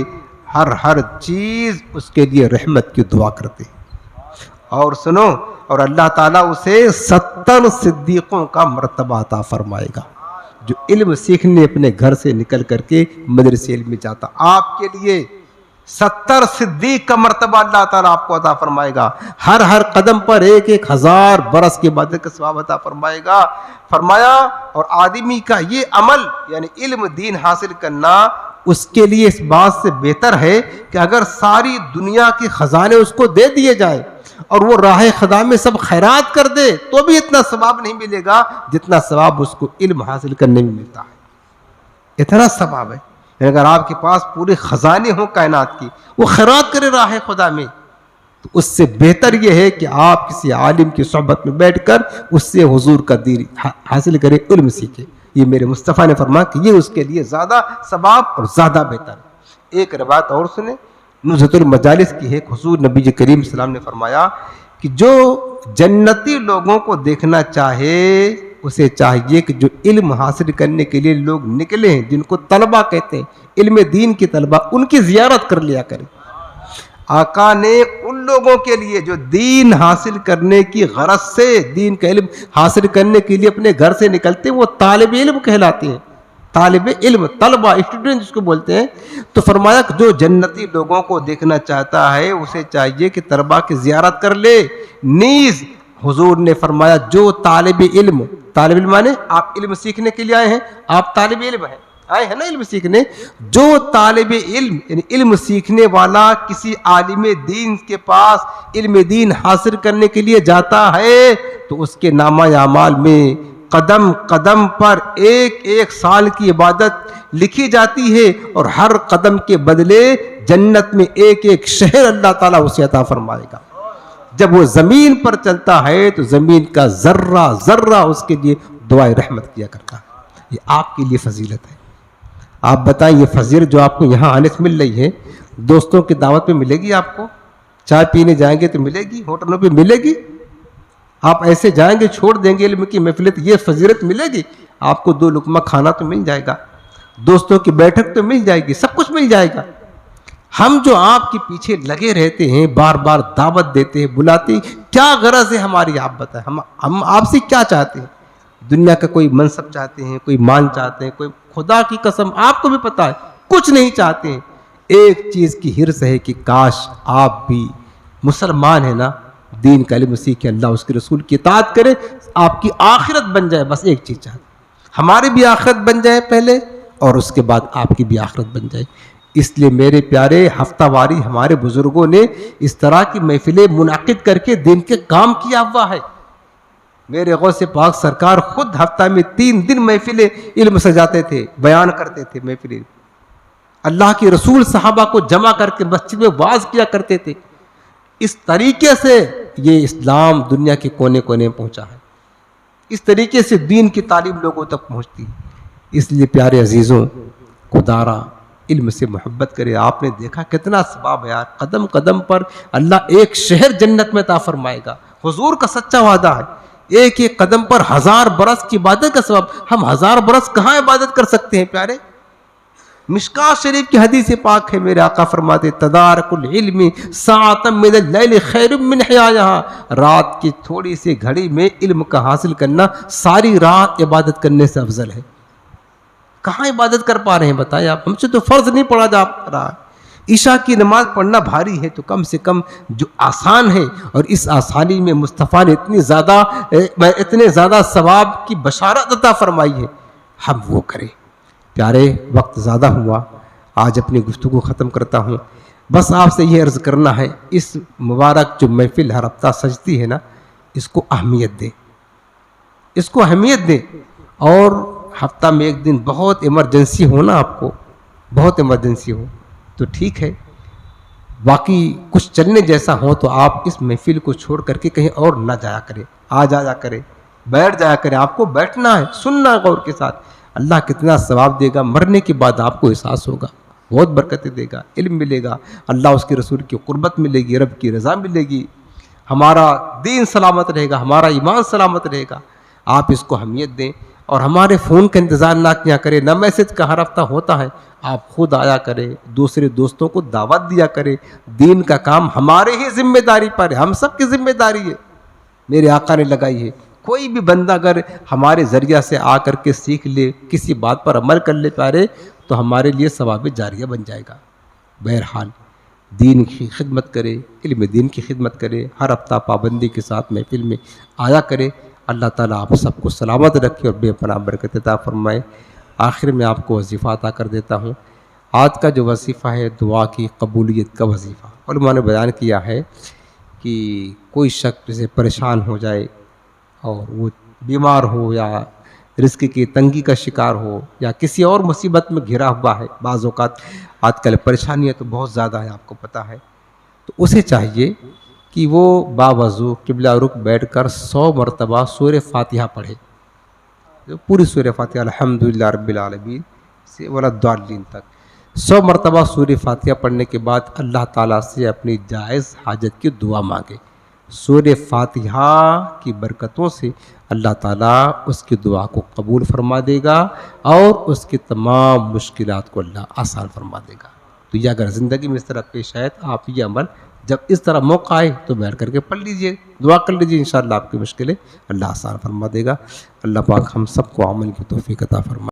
ہر چیز اس کے لیے رحمت کی دعا کرتے. اور سنو, اور اللہ تعالیٰ اسے 70 صدیقوں کا مرتبہ عطا فرمائے گا جو علم سیکھنے اپنے گھر سے نکل کر کے مدرسے علم میں جاتا. آپ کے لیے 70 صدیق کا مرتبہ اللہ تعالیٰ آپ کو عطا فرمائے گا. ہر قدم پر 1000 برس کے عبادت کا ثواب عطا فرمائے گا. فرمایا اور آدمی کا یہ عمل یعنی علم دین حاصل کرنا اس کے لیے اس بات سے بہتر ہے کہ اگر ساری دنیا کے خزانے اس کو دے دیے جائیں اور وہ راہ خدا میں سب خیرات کر دے تو بھی اتنا ثواب نہیں ملے گا جتنا ثواب اس کو علم حاصل کرنے میں ملتا ہے. اتنا ثواب ہے. اگر آپ کے پاس پورے خزانے ہوں کائنات کی, وہ خیرات کرے راہ خدا میں, تو اس سے بہتر یہ ہے کہ آپ کسی عالم کی صحبت میں بیٹھ کر اس سے حضور کا دین حاصل کرے, علم سیکھے. یہ میرے مصطفیٰ نے فرمایا کہ یہ اس کے لیے زیادہ ثواب اور زیادہ بہتر ہے. ایک روایت اور سنیں, نزہۃ المجالس کی ہے. حضور نبی کریم صلی اللہ علیہ وسلم نے فرمایا کہ جو جنتی لوگوں کو دیکھنا چاہے اسے چاہیے کہ جو علم حاصل کرنے کے لیے لوگ نکلے ہیں, جن کو طلبہ کہتے ہیں, علم دین کی طلبہ, ان کی زیارت کر لیا کریں. آقا نے ان لوگوں کے لیے جو دین حاصل کرنے کی غرض سے دین کا علم حاصل کرنے کے لیے اپنے گھر سے نکلتے ہیں, وہ طالب علم کہلاتے ہیں. طالب علم, طلبہ, اسٹوڈنٹ جس کو بولتے ہیں. تو فرمایا کہ جو جنتی لوگوں کو دیکھنا چاہتا ہے اسے چاہیے کہ طلبہ کی زیارت کر لے. نیز حضور نے فرمایا جو طالب علم مانے آپ علم سیکھنے کے لیے آئے ہیں, آپ طالب علم ہیں, آئے ہیں نا علم سیکھنے. جو طالب علم یعنی علم سیکھنے والا کسی عالم دین کے پاس علم دین حاصل کرنے کے لیے جاتا ہے تو اس کے نامہ اعمال میں قدم قدم پر 1 سال کی عبادت لکھی جاتی ہے, اور ہر قدم کے بدلے جنت میں 1 شہر اللہ تعالیٰ اسے عطا فرمائے گا. جب وہ زمین پر چلتا ہے تو زمین کا ذرہ ذرہ اس کے لیے دعائے رحمت کیا کرتا ہے. یہ آپ کے لیے فضیلت ہے. آپ بتائیں یہ فضیلت جو آپ کو یہاں آنے سے مل رہی ہے, دوستوں کی دعوت پہ ملے گی, آپ کو چائے پینے جائیں گے تو ملے گی, ہوٹلوں پہ ملے گی, آپ ایسے جائیں گے چھوڑ دیں گے علم کی محفلت, یہ فضیلت ملے گی. آپ کو 2 لقمہ کھانا تو مل جائے گا, دوستوں کی بیٹھک تو مل جائے گی, سب کچھ مل جائے گا. ہم جو آپ کے پیچھے لگے رہتے ہیں, بار بار دعوت دیتے ہیں, بلاتے ہیں, کیا غرض ہے ہماری؟ آپ بتائیں, ہم آپ سے کیا چاہتے ہیں؟ دنیا کا کوئی منصب چاہتے ہیں, کوئی مان چاہتے ہیں, کوئی خدا کی قسم آپ کو بھی پتا ہے کچھ نہیں چاہتے ہیں. ایک چیز کی حرص ہے کہ کاش آپ بھی مسلمان ہیں نا, دین کا علم سیکھیں, اللہ اس کے رسول کی اطاعت کرے, آپ کی آخرت بن جائے. بس ایک چیز چاہتے. ہماری بھی آخرت بن جائے پہلے اور اس کے بعد آپ کی بھی آخرت بن جائے. اس لیے میرے پیارے ہفتہ واری ہمارے بزرگوں نے اس طرح کی محفلیں منعقد کر کے دین کے کام کیا ہوا ہے. میرے غوث پاک سرکار خود ہفتہ میں 3 دن محفلیں علم سجاتے تھے, بیان کرتے تھے محفلیں. اللہ کے رسول صحابہ کو جمع کر کے مسجد میں واعظ کیا کرتے تھے. اس طریقے سے یہ اسلام دنیا کے کونے کونے میں پہنچا ہے. اس طریقے سے دین کی تعلیم لوگوں تک پہنچتی ہے. اس لیے پیارے عزیزوں, خدارا علم سے محبت کرے. آپ نے دیکھا کتنا ثواب ہے یار, قدم قدم پر اللہ ایک شہر جنت میں عطا فرمائے گا. حضور کا سچا وعدہ ہے, ایک ایک قدم پر 1000 برس کی عبادت کا ثواب. ہم 1000 برس کہاں عبادت کر سکتے ہیں پیارے؟ مشکات شریف کی حدیث پاک ہے, میرے آقا فرماتے تدارک العلم ساعۃ من اللیل خیر من حیاها. رات کی تھوڑی سی گھڑی میں علم کا حاصل کرنا ساری رات عبادت کرنے سے افضل ہے. کہاں عبادت کر پا رہے ہیں بتائیں آپ؟ ہم سے تو فرض نہیں پڑا جا رہا. عشاء کی نماز پڑھنا بھاری ہے تو کم سے کم جو آسان ہے, اور اس آسانی میں مصطفیٰ نے اتنے زیادہ ثواب کی بشارت عطا فرمائی ہے, ہم وہ کریں. پیارے وقت زیادہ ہوا, آج اپنی گفتگو ختم کرتا ہوں. بس آپ سے یہ عرض کرنا ہے, اس مبارک جو محفل ہر ہفتہ سجتی ہے نا, اس کو اہمیت دیں, اس کو اہمیت دیں. اور ہفتہ میں ایک دن بہت ایمرجنسی ہو نا, آپ کو بہت ایمرجنسی ہو تو ٹھیک ہے, باقی کچھ چلنے جیسا ہو تو آپ اس محفل کو چھوڑ کر کے کہیں اور نہ جایا کریں, آ جایا کریں, بیٹھ جایا کریں. آپ کو بیٹھنا ہے, سننا غور کے ساتھ. اللہ کتنا ثواب دے گا, مرنے کے بعد آپ کو احساس ہوگا, بہت برکتیں دے گا, علم ملے گا, اللہ اس کے رسول کی قربت ملے گی, رب کی رضا ملے گی, ہمارا دین سلامت رہے گا, ہمارا ایمان سلامت رہے گا. آپ اس کو اہمیت دیں اور ہمارے فون کا انتظار نہ کیا کریں, نہ میسج کا ہر ہفتہ ہوتا ہے. آپ خود آیا کریں, دوسرے دوستوں کو دعوت دیا کریں. دین کا کام ہمارے ہی ذمہ داری پر ہے, ہم سب کی ذمہ داری ہے, میرے آقا نے لگائی ہے. کوئی بھی بندہ اگر ہمارے ذریعہ سے آ کر کے سیکھ لے, کسی بات پر عمل کر لے پیارے, تو ہمارے لیے ثواب جاریہ بن جائے گا. بہرحال دین کی خدمت کرے, علم دین کی خدمت کرے, ہر ہفتہ پابندی کے ساتھ محفل میں آیا کرے. اللہ تعالیٰ آپ سب کو سلامت رکھے اور بے پناہ برکت عطا فرمائے. آخر میں آپ کو وظیفہ عطا کر دیتا ہوں. آج کا جو وظیفہ ہے دعا کی قبولیت کا وظیفہ. علماء نے بیان کیا ہے کہ کوئی شخص جسے پریشان ہو جائے اور وہ بیمار ہو یا رزق کی تنگی کا شکار ہو یا کسی اور مصیبت میں گھرا ہوا ہے, بعض اوقات آج کل پریشانیاں تو بہت زیادہ ہیں, آپ کو پتہ ہے, تو اسے چاہیے کہ وہ باوضو قبلہ رخ بیٹھ کر 100 مرتبہ سورہ فاتحہ پڑھے. پوری سورہ فاتحہ الحمدللہ رب العالمین سے وللضالین تک 100 مرتبہ سورہ فاتحہ پڑھنے کے بعد اللہ تعالیٰ سے اپنی جائز حاجت کی دعا مانگے. سورہ فاتحہ کی برکتوں سے اللہ تعالیٰ اس کی دعا کو قبول فرما دے گا اور اس کی تمام مشکلات کو اللہ آسان فرما دے گا. تو یہ اگر زندگی میں اس طرح پیش آئے تو آپ یہ عمل جب اس طرح موقع آئے تو بیٹھ کر کے پڑھ لیجئے, دعا کر لیجئے, انشاءاللہ آپ کی مشکلیں اللہ آسان فرما دے گا. اللہ پاک ہم سب کو عمل کی توفیق عطا فرمائے.